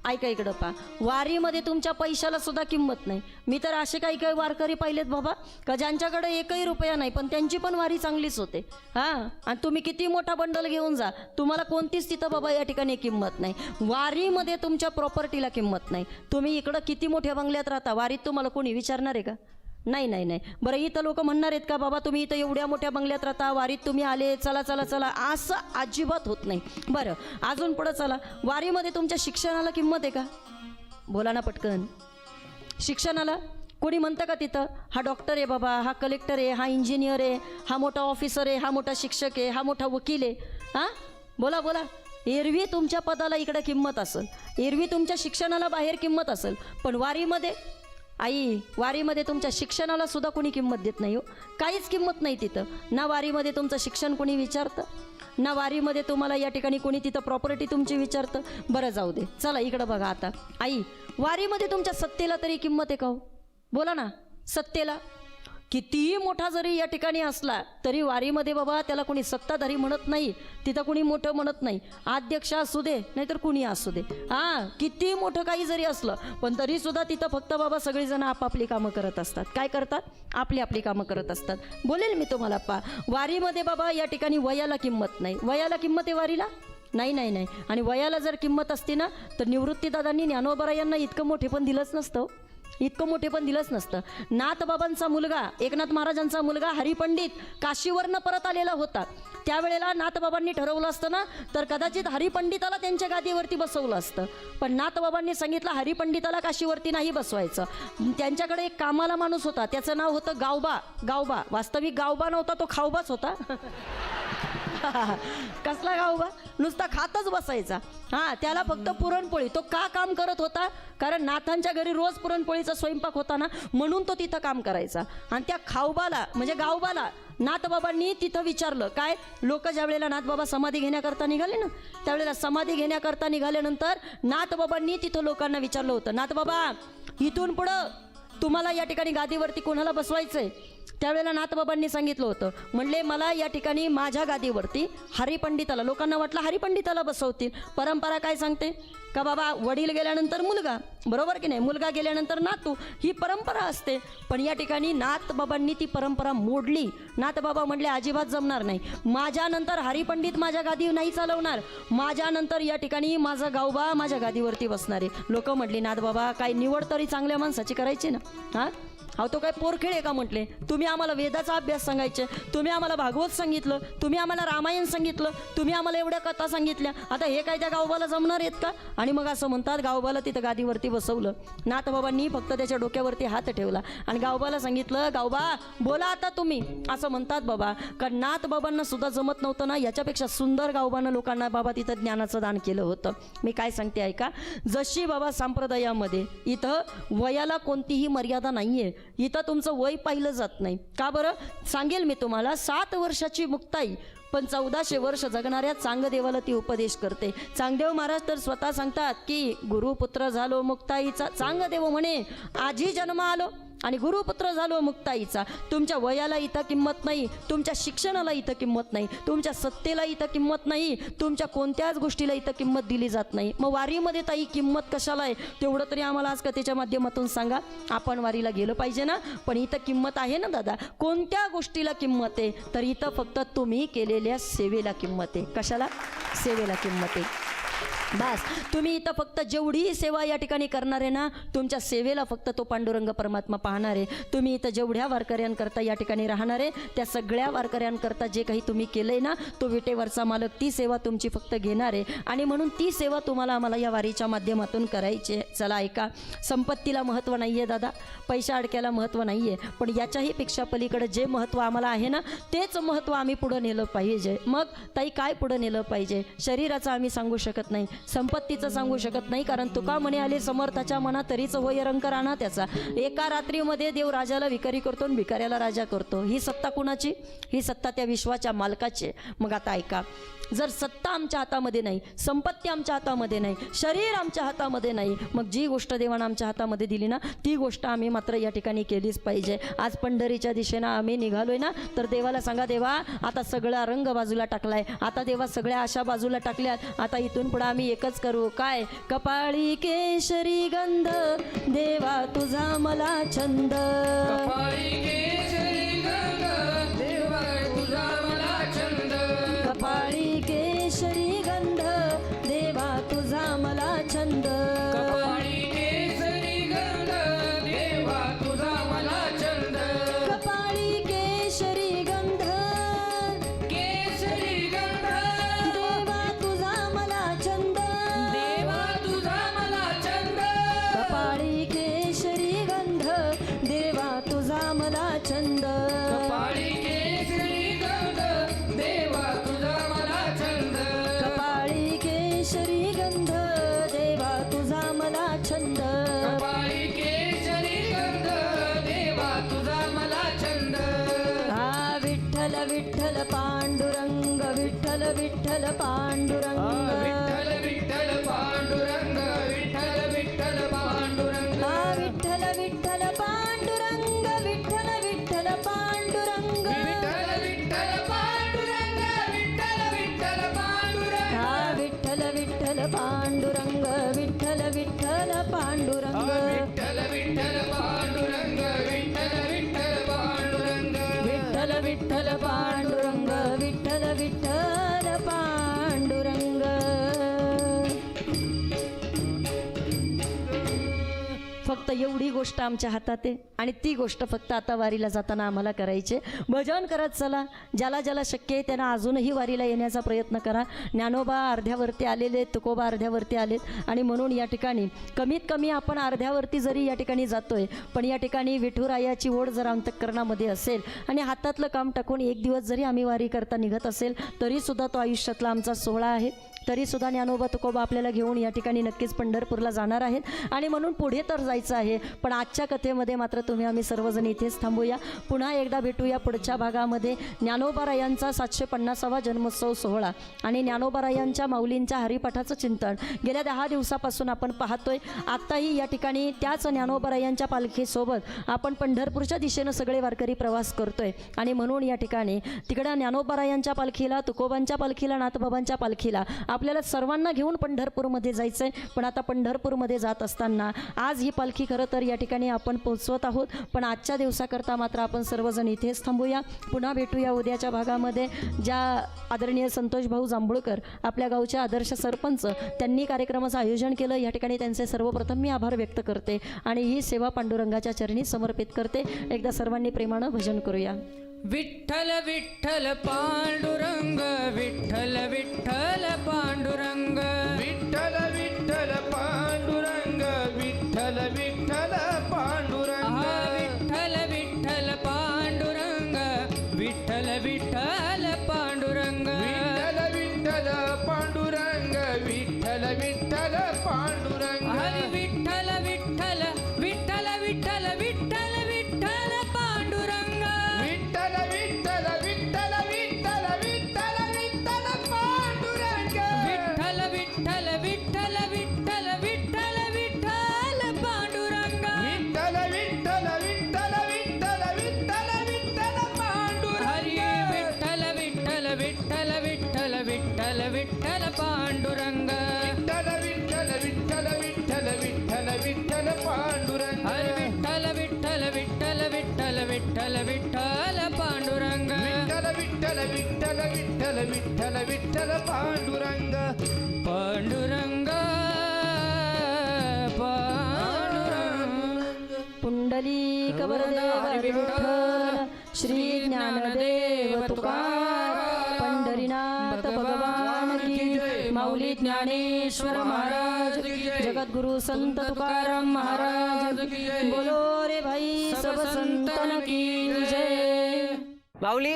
ऐका इकडं पा, वारीमध्ये तुमच्या पैशाला सुद्धा किंमत नाही. मी तर असे काही काही वारकरी पाहिलेत बाबा का ज्यांच्याकडे एकही रुपया नाही, पण त्यांची पण वारी चांगलीच होते. हां, आणि तुम्ही किती मोठा बंडल घेऊन जा, तुम्हाला कोणतीच तिथं बाबा या ठिकाणी किंमत नाही. वारीमध्ये तुमच्या प्रॉपर्टीला किंमत नाही. तुम्ही इकडं किती मोठ्या बंगल्यात राहता, वारीत तुम्हाला कोणी विचारणार आहे का? नाही नाही नाही. बरं, इथं लोक म्हणणार आहेत का बाबा तुम्ही इथं एवढ्या मोठ्या बंगल्यात राहता, वारीत तुम्ही आले, चला चला चला, असं अजिबात होत नाही. बरं, अजून पुढं चला, वारीमध्ये तुमच्या शिक्षणाला किंमत आहे का? बोला ना पटकन. शिक्षणाला कोणी म्हणतं का तिथं हा डॉक्टर आहे बाबा, हा कलेक्टर आहे, हा इंजिनियर आहे, हा मोठा ऑफिसर आहे, हा मोठा शिक्षक आहे, हा मोठा वकील आहे? हां, बोला बोला. एरवी तुमच्या पदाला इकडे किंमत असेल, एरवी तुमच्या शिक्षणाला बाहेर किंमत असेल, पण वारीमध्ये आई, वारीमध्ये तुमच्या शिक्षणाला सुद्धा कोणी किंमत देत नाही हो. काहीच किंमत नाही तिथं. ना वारीमध्ये तुमचं शिक्षण कोणी विचारतं, ना वारीमध्ये तुम्हाला या ठिकाणी कोणी तिथं प्रॉपर्टी तुमची विचारतं. बरं जाऊ दे, चला इकडं बघा आता. आई, वारीमध्ये तुमच्या सत्तेला तरी किंमत आहे का हो? बोला ना. सत्तेला कितीही मोठा जरी या ठिकाणी असला तरी वारीमध्ये बाबा त्याला कोणी सत्ताधारी म्हणत नाही, तिथं कोणी मोठं म्हणत नाही. अध्यक्ष असू दे नाहीतर कुणी असू दे, हां, किती मोठं काही जरी असलं पण तरीसुद्धा तिथं फक्त बाबा सगळेजण आपापली कामं करत असतात. काय करतात? आपली आपली कामं करत असतात. बोलेल मी तुम्हाला वारीमध्ये बाबा या ठिकाणी वयाला किंमत नाही. वयाला किंमत आहे वारीला? नाही नाही नाही. आणि वयाला जर किंमत असती ना तर निवृत्तीदादांनी ज्ञानोबा यांना इतकं मोठे पण दिलंच नसतं, इतकं मोठे पण दिलंच नसतं. नाथबाबांचा मुलगा, एकनाथ महाराजांचा मुलगा हरिपंडित काशीवरनं परत आलेला होता. त्यावेळेला नाथबाबांनी ठरवलं असतं ना तर कदाचित हरिपंडिताला त्यांच्या गादीवरती बसवलं असतं, पण नाथबाबांनी सांगितलं हरिपंडिताला काशीवरती नाही बसवायचं. त्यांच्याकडे एक कामाला माणूस होता, त्याचं नाव होतं गावबा. गावबा वास्तविक गावबा नव्हता, तो खावबाच होता. कसला गावबा? नुसता खातच बसायचा. हां, त्याला फक्त पुरणपोळी. तो का काम करत होता? कारण नाथांच्या घरी रोज पुरणपोळीचा स्वयंपाक होता ना, म्हणून तो तिथं काम करायचा. आणि त्या खावबाला म्हणजे गावबाला नाथबाबांनी तिथं विचारलं काय, लोक ज्या वेळेला नाथबाबा समाधी घेण्याकरता निघाले ना, त्यावेळेला समाधी घेण्याकरता निघाल्यानंतर नाथबाबांनी तिथं लोकांना विचारलं होतं, नाथबाबा इथून पुढं तुम्हाला या ठिकाणी गादीवरती कोणाला बसवायचंय? त्यावेळेला नाथबाबांनी सांगितलं होतं, म्हणले मला या ठिकाणी माझ्या गादीवरती हरिपंडिताला, लोकांना वाटलं हरिपंडिताला बसवतील. परंपरा काय सांगते का बाबा वडील गेल्यानंतर मुलगा, बरोबर की नाही? मुलगा गेल्यानंतर नातू, ही परंपरा असते. पण या ठिकाणी नाथबाबांनी ती परंपरा मोडली. नाथबाबा म्हणले अजिबात जमणार नाही, माझ्यानंतर हरिपंडित माझ्या गादी नाही चालवणार, माझ्यानंतर या ठिकाणी माझा गावबा माझ्या गादीवरती बसणार आहे. लोक म्हटली नाथबाबा काय निवड तरी चांगल्या माणसाची करायची ना. हां, अहो तो काय पोरखेड आहे का? म्हटले तुम्ही आम्हाला वेदाचा अभ्यास सांगायचे, तुम्ही आम्हाला भागवत सांगितलं, तुम्ही आम्हाला रामायण सांगितलं, तुम्ही आम्हाला एवढ्या कथा सांगितल्या, आता हे काय त्या गावबाला जमणार आहेत का? आणि मग असं म्हणतात गावबाला तिथं गादीवरती बसवलं. नाथबाबांनी फक्त त्याच्या डोक्यावरती हात ठेवला आणि गावबाला सांगितलं गावबा बोला आता तुम्ही. असं म्हणतात बाबा कारण नाथबाबांना सुद्धा जमत नव्हतं ना, याच्यापेक्षा सुंदर गावबानं लोकांना बाबा तिथं ज्ञानाचं दान केलं होतं. मी काय सांगते ऐका, जशी बाबा संप्रदायामध्ये इथं वयाला कोणतीही मर्यादा नाही आहे. इथं तुमचं वय पाहिलं जात नाही. का बरं सांगेल मी तुम्हाला. 7 वर्षाची मुक्ताई पण 1400 वर्ष जगणाऱ्या चांगदेवाला ती उपदेश करते. चांगदेव महाराज तर स्वतः सांगतात की गुरुपुत्र झालो मुक्ताईचा. चांगदेव म्हणे आजी जन्म आलो आणि गुरुपुत्र झालो मुक्ताईचा. तुमच्या वयाला इथं किंमत नाही, तुमच्या शिक्षणाला इथं किंमत नाही, तुमच्या सत्तेला इथं किंमत नाही, तुमच्या कोणत्याच गोष्टीला इथं किंमत दिली जात नाही. मग वारीमध्ये ताई किंमत कशाला आहे तेवढं तरी आम्हाला आज कथेच्या माध्यमातून सांगा. आपण वारीला गेलं पाहिजे ना, पण इथं किंमत आहे ना दादा. कोणत्या गोष्टीला किंमत आहे? तर इथं फक्त तुम्ही केलेल्या सेवेला किंमत आहे. कशाला? सेवेला किंमत आहे. बस तुम्ही इथं फक्त जेवढी सेवा या ठिकाणी करणार आहे ना, तुमच्या सेवेला फक्त तो पांडुरंग परमात्मा पाहणार आहे. तुम्ही इथं जेवढ्या वारकऱ्यांकरता या ठिकाणी राहणार आहे त्या सगळ्या वारकऱ्यांकरता जे काही तुम्ही केलंय ना, तो विटेवरचा मालक ती सेवा तुमची फक्त घेणार आहे. आणि म्हणून ती सेवा तुम्हाला आम्हाला या वारीच्या माध्यमातून करायची आहे. चला ऐका, संपत्तीला महत्त्व नाही आहे दादा, पैसा अडक्याला महत्त्व नाही आहे, पण याच्याही पेक्षा पलीकडे जे महत्त्व आम्हाला आहे ना तेच महत्त्व आम्ही पुढं नेलं पाहिजे. मग ताई काय पुढं नेलं पाहिजे? शरीराचं आम्ही सांगू शकत नाही, संपत्तीचं सांगू शकत नाही, कारण तुका म्हणे आले समर्थाच्या मना तरीच होय रंक राणा त्याचा. एका रात्रीमध्ये देव राजाला भिकारी करतो आणि भिकाऱ्याला राजा करतो. ही सत्ता कुणाची? ही सत्ता त्या विश्वाच्या मालकाची. मग आता ऐका, जर सत्ता आमच्या हातामध्ये नाही, संपत्ती आमच्या हातामध्ये नाही, शरीर आमच्या हातामध्ये नाही, मग जी गोष्ट देवानं आमच्या हातामध्ये दिली ना ती गोष्ट आम्ही मात्र या ठिकाणी केलीच पाहिजे. आज पंढरीच्या दिशेनं आम्ही निघालोय ना, तर देवाला सांगा देवा आता सगळा रंग बाजूला टाकलाय, आता देवा सगळ्या आशा बाजूला टाकल्यात, आता इथून पुढे आम्ही एकच करू. काय? कपाळी केशरी गंध देवा तुझा मला छंद, कपाळी केशरी गंध देवा तुझा मला छंद, कपाळी केशरी गंध देवा तुझा मला छंद, कपाळी केशरी गंध देवा तुझा मला छंद, कपाळी केशरी गंध केशरी गंध देवा तुझा मला छंद, देवा तुझा मला छंद, कपाळी केशरी गंध विठ्ठल पांडुरंग विठ्ठल विठ्ठल पांडुरंग विठ्ठल विठ्ठल पांडुरंग विठ्ठल विठ्ठल पांडुरंग विठ्ठल विठ्ठल पांडुरंग विठ्ठल विठ्ठल पांडुरंग विठ्ठल विठ्ठल पांडुरंग विठ्ठल विठ्ठल पांडुरंग विठ्ठल विठ्ठल पांडुरंग विठ्ठल विठ्ठल पांडुरंग विठ्ठल विठ्ठल पांडुरंग विठ्ठल विठ्ठल पांडुरंग विठ्ठल विठ्ठल पांडुरंग. फक्त एवढी गोष्ट आमच्या हातात आहे आणि ती गोष्ट फक्त आता वारीला जाताना आम्हाला करायची आहे. भजन करत चला, ज्याला ज्याला शक्य आहे त्यांना अजूनही वारीला येण्याचा प्रयत्न करा. ज्ञानोबा अर्ध्यावरती आलेले, तुकोबा अर्ध्यावरती आलेत आणि म्हणून या ठिकाणी कमीत कमी आपण अर्ध्यावरती जरी या ठिकाणी जातोय, पण या ठिकाणी विठुरायाची ओढ जर अंतःकरणामध्ये असेल आणि हातातलं काम टाकून एक दिवस जरी आम्ही वारी करता निघत असेल तरीसुद्धा तो आयुष्यातला आमचा सोहळा आहे. तरीसुद्धा ज्ञानोबा तुकोबा आपल्याला घेऊन या ठिकाणी नक्कीच पंढरपूरला जाणार आहेत आणि म्हणून पुढे तर जायचं आहे. पण आजच्या कथेमध्ये मात्र तुम्ही आम्ही सर्वजण इथेच थांबूया. पुन्हा एकदा भेटूया पुढच्या भागामध्ये. ज्ञानोबारायांचा 750वा जन्मोत्सव सोहळा आणि ज्ञानोबारायांच्या माऊलींच्या हरिपाठाचं चिंतन गेल्या 10 दिवसापासून आपण पाहतोय. आत्ताही या ठिकाणी त्याच ज्ञानोबारायांच्या पालखीसोबत आपण पंढरपूरच्या दिशेनं सगळे वारकरी प्रवास करतोय आणि म्हणून या ठिकाणी तिकडं ज्ञानोबारायांच्या पालखीला, तुकोबांच्या पालखीला, नाथबाबांच्या पालखीला आपल्याला सर्वांना घेऊन पंढरपूरमध्ये जायचं आहे. पण आता पंढरपूरमध्ये जात असताना आज ही पालखी खरं तर या ठिकाणी आपण पोहोचवत आहोत. पण आजच्या दिवसाकरता मात्र आपण सर्वजण इथेच थांबूया. पुन्हा भेटूया उद्याच्या भागामध्ये. ज्या आदरणीय संतोष भाऊ जांभूळकर आपल्या गावचे आदर्श सरपंच, त्यांनी कार्यक्रमाचं आयोजन केलं. या ठिकाणी त्यांचे सर्वप्रथम मी आभार व्यक्त करते आणि ही सेवा पांडुरंगाच्या चरणी समर्पित करते. एकदा सर्वांनी प्रेमानं भजन करूया. विठ्ठल विठ्ठल पांडुरंग विठ्ठल विठ्ठल पांडुरंग विठ्ठल विठ्ठल पांडुरंग विठ्ठल विठ्ठल पांडुरंग विठ्ठल विठ्ठल पांडुरंग विठ्ठल विठ्ठल पांडुरंग विठ्ठल विठ्ठल पांडुरंग विठ्ठल विठ्ठल पांडुरंग हरी विठ्ठल विठ्ठल विठ्ठल विठ्ठल विठ्ठल विठ्ठल पांडुरंग विठ्ठल विठ्ठल विठ्ठल विठ्ठल विठ्ठल विठ्ठल पांडुरंग विठ्ठल विठ्ठल विठ्ठल विठ्ठल विठ्ठल विठ्ठल पांडुरंग विठ्ठल विठ्ठल विठ्ठल विठ्ठल विठ्ठल विठ्ठल पांडुरंग हरी विठ्ठल विठ्ठल विठ्ठल विठ्ठल विठ्ठल विठ्ठल पांडुरंग विठ्ठल विठ्ठल विठ्ठल विठ्ठल विठ्ठल विठ्ठल पांडुरंग हरी विठ्ठल विठ्ठल विठ्ठल विठ्ठल विठ्ठल विठ्ठल पांडुरंग विठ्ठल विठ्ठल विठ्ठल विठ्ठल विठ्ठल विठ्ठल पांडुरंग पांडुरंग पांडुरंग पुंडलिक वरदेव विठ्ठल श्री ज्ञानदेव तुकाराम पंढरीनाथ भगवान की माऊली ज्ञानेश्वर महाराज जगद्गुरु संत तुकाराम महाराज बोलो रे भाई सब संतन की जय. माऊली,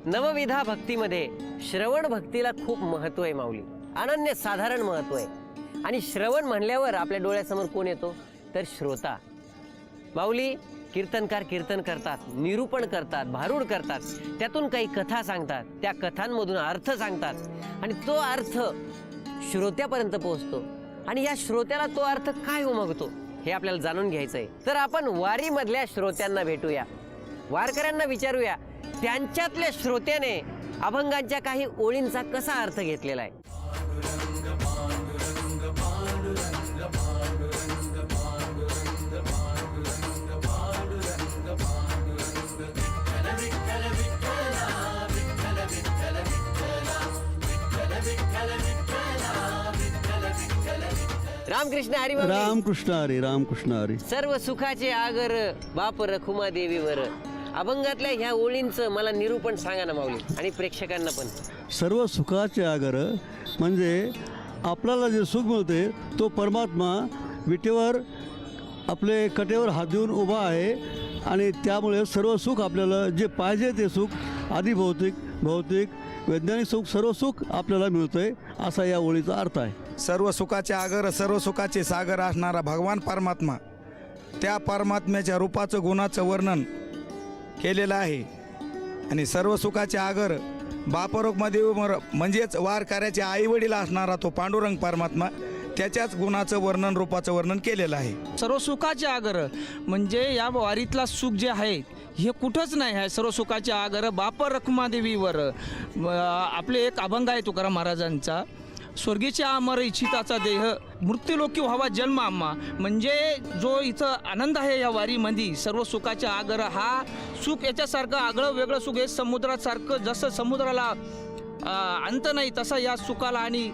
नवविधा भक्तीमध्ये श्रवण भक्तीला खूप महत्व आहे. माऊली, अनन्य साधारण महत्व आहे. आणि श्रवण म्हणल्यावर आपल्या डोळ्यासमोर कोण येतो तर श्रोता. माऊली, कीर्तनकार कीर्तन करतात, निरूपण करतात, भारूड करतात, त्यातून काही कथा सांगतात, त्या कथांमधून अर्थ सांगतात आणि तो अर्थ श्रोत्यापर्यंत पोहोचतो आणि या श्रोत्याला तो अर्थ काय उमगतो हे आपल्याला जाणून घ्यायचं आहे. तर आपण वारीमधल्या श्रोत्यांना भेटूया, वारकऱ्यांना विचारूया त्यांच्यातल्या श्रोत्याने अभंगांच्या काही ओळींचा कसा अर्थ घेतलेला आहे. रामकृष्ण हरी. रामकृष्ण हरी. रामकृष्ण हरी. सर्व सुखाचे आगर बाप रखुमा देवीवर. अभंगातल्या ह्या ओळींचं मला निरूपण सांगा ना माऊली, आणि प्रेक्षकांना पण. सर्व सुखाचे आगर म्हणजे आपल्याला जे सुख मिळते तो परमात्मा विटेवर आपले कटेवर हात देऊन उभा आहे आणि त्यामुळे सर्व सुख आपल्याला जे पाहिजे ते सुख आधी भौतिक, वैज्ञानिक सुख, सर्व सुख आपल्याला मिळतंय असा या ओळीचा अर्थ आहे. सर्व सुखाचे आगर, सर्व सुखाचे सागर असणारा भगवान परमात्मा, त्या परमात्म्याच्या रूपाचं, गुणाचं वर्णन केलेलं आहे. आणि सर्व सुखाचे आगर बापरोकमादेवी म्हणजेच वारकऱ्याचे आई वडील असणारा तो पांडुरंग परमात्मा त्याच्याच गुणाचं वर्णन रूपाचं वर्णन केलेलं आहे. सर्व सुखाचे आगर म्हणजे या वारीतला सुख जे आहे हे कुठंच नाही आहे. सर्व सुखाचे आगर बाप रखुमादेवीवर. आपले एक अभंग आहे तुकाराम महाराजांचा, स्वर्गीच्या अमर इच्छिताचा देह मृत्यूलोकी व्हावा जन्म आम्हा. म्हणजे जो इथं आनंद आहे या वारीमध्ये सर्व सुखाचे आगर, हा सुख याच्यासारखं आगळं वेगळं सुख हे समुद्रासारखं, जसं समुद्राला अंत नाही तसा या सुखाला आणि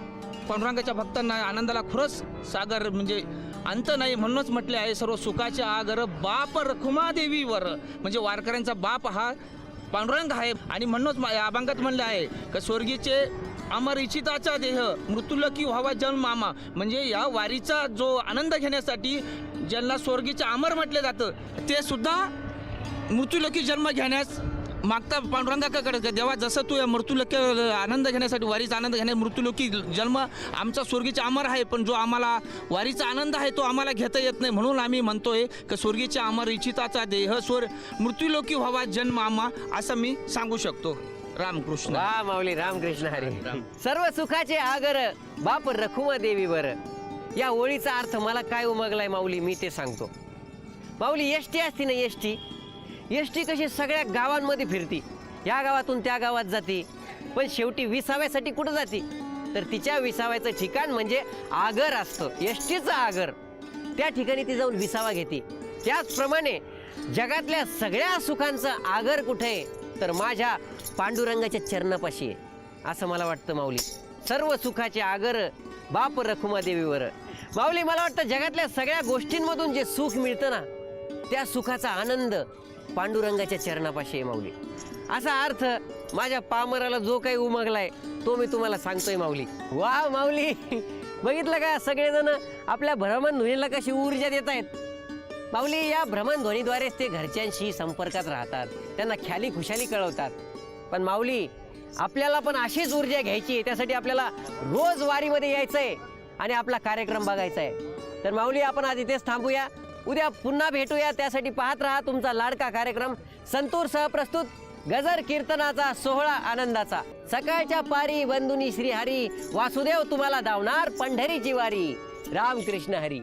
पांडुरंगाच्या भक्तांना आनंदाला खरंच सागर म्हणजे अंत नाही. म्हणूनच म्हटले आहे सर्व सुखाचे आगर बाप रखुमादेवीवर. म्हणजे वारकऱ्यांचा बाप हा पांडुरंग आहे. आणि म्हणूनच अभंगात म्हणले आहे की स्वर्गीचे अमर इच्छिताचा देह मृत्यूलोकी व्हावा जन्म मामा. म्हणजे या वारीचा जो आनंद घेण्यासाठी ज्यांना स्वर्गीचे अमर म्हटले जातं ते सुद्धा मृत्यूलोकी जन्म घेण्यास मागता पांडुरंगाकडे. देवा जसं तू या मृत्यूलोकी आनंद घेण्यासाठी वारीचा आनंद घेण्या मृत्यूलोकी जन्म आमचा स्वर्गीचा अमर आहे, पण जो आम्हाला वारीचा आनंद आहे तो आम्हाला घेता येत नाही. म्हणून आम्ही म्हणतोय की स्वर्गीच्या अमर इच्छिताचा देह मृत्यूलोकी व्हावा जन्म आम्हा, असं मी सांगू शकतो. रामकृष्ण. वा माऊली, रामकृष्ण हरी. सर्व सुखाचे आगर बाप रखुमा देवीवर. या ओळीचा अर्थ मला काय उमगलाय माऊली मी ते सांगतो. माऊली एसटी असती ना, एसटी कशी सगळ्या गावांमध्ये फिरती, या गावातून त्या गावात जाते, पण शेवटी विसाव्यासाठी कुठं जाते तर तिच्या विसाव्याचं ठिकाण म्हणजे आगर असतं, एसटीचं आगर. त्या ठिकाणी ती जाऊन विसावा घेते. त्याचप्रमाणे जगातल्या सगळ्या सुखांचं आगर कुठे आहे तर माझ्या पांडुरंगाच्या चरणापाशी आहे, असं मला वाटतं माऊली. सर्व सुखाचे आगर बाप रखुमा देवीवर. माऊली मला वाटतं जगातल्या सगळ्या गोष्टींमधून जे सुख मिळतं ना त्या सुखाचा आनंद पांडुरंगाच्या चरणापाशी आहे माऊली. असा अर्थ माझ्या पामराला जो काही उमगलाय तो मी तुम्हाला सांगतोय माऊली. वा माऊली, बघितलं का सगळेजण आपल्या भ्रमणध्वनीला कशी ऊर्जा देत आहेत. माऊली या भ्रमणध्वनीद्वारेच ते घरच्यांशी संपर्कात राहतात, त्यांना ख्याली खुशाली कळवतात. पण माऊली आपल्याला पण अशीच ऊर्जा घ्यायची आहे, त्यासाठी आपल्याला रोज वारीमध्ये यायचंय आणि आपला कार्यक्रम बघायचा आहे. तर माऊली आपण आज इथेच थांबूया, उद्या पुन्हा भेटूया. त्यासाठी पाहत राहा तुमचा लाडका कार्यक्रम संतूर सह प्रस्तुत गजर कीर्तनाचा सोहळा आनंदाचा. सकाळच्या पारी बंधुनी श्रीहरी वासुदेव तुम्हाला धावणार पंढरीची वारी. रामकृष्ण हरी.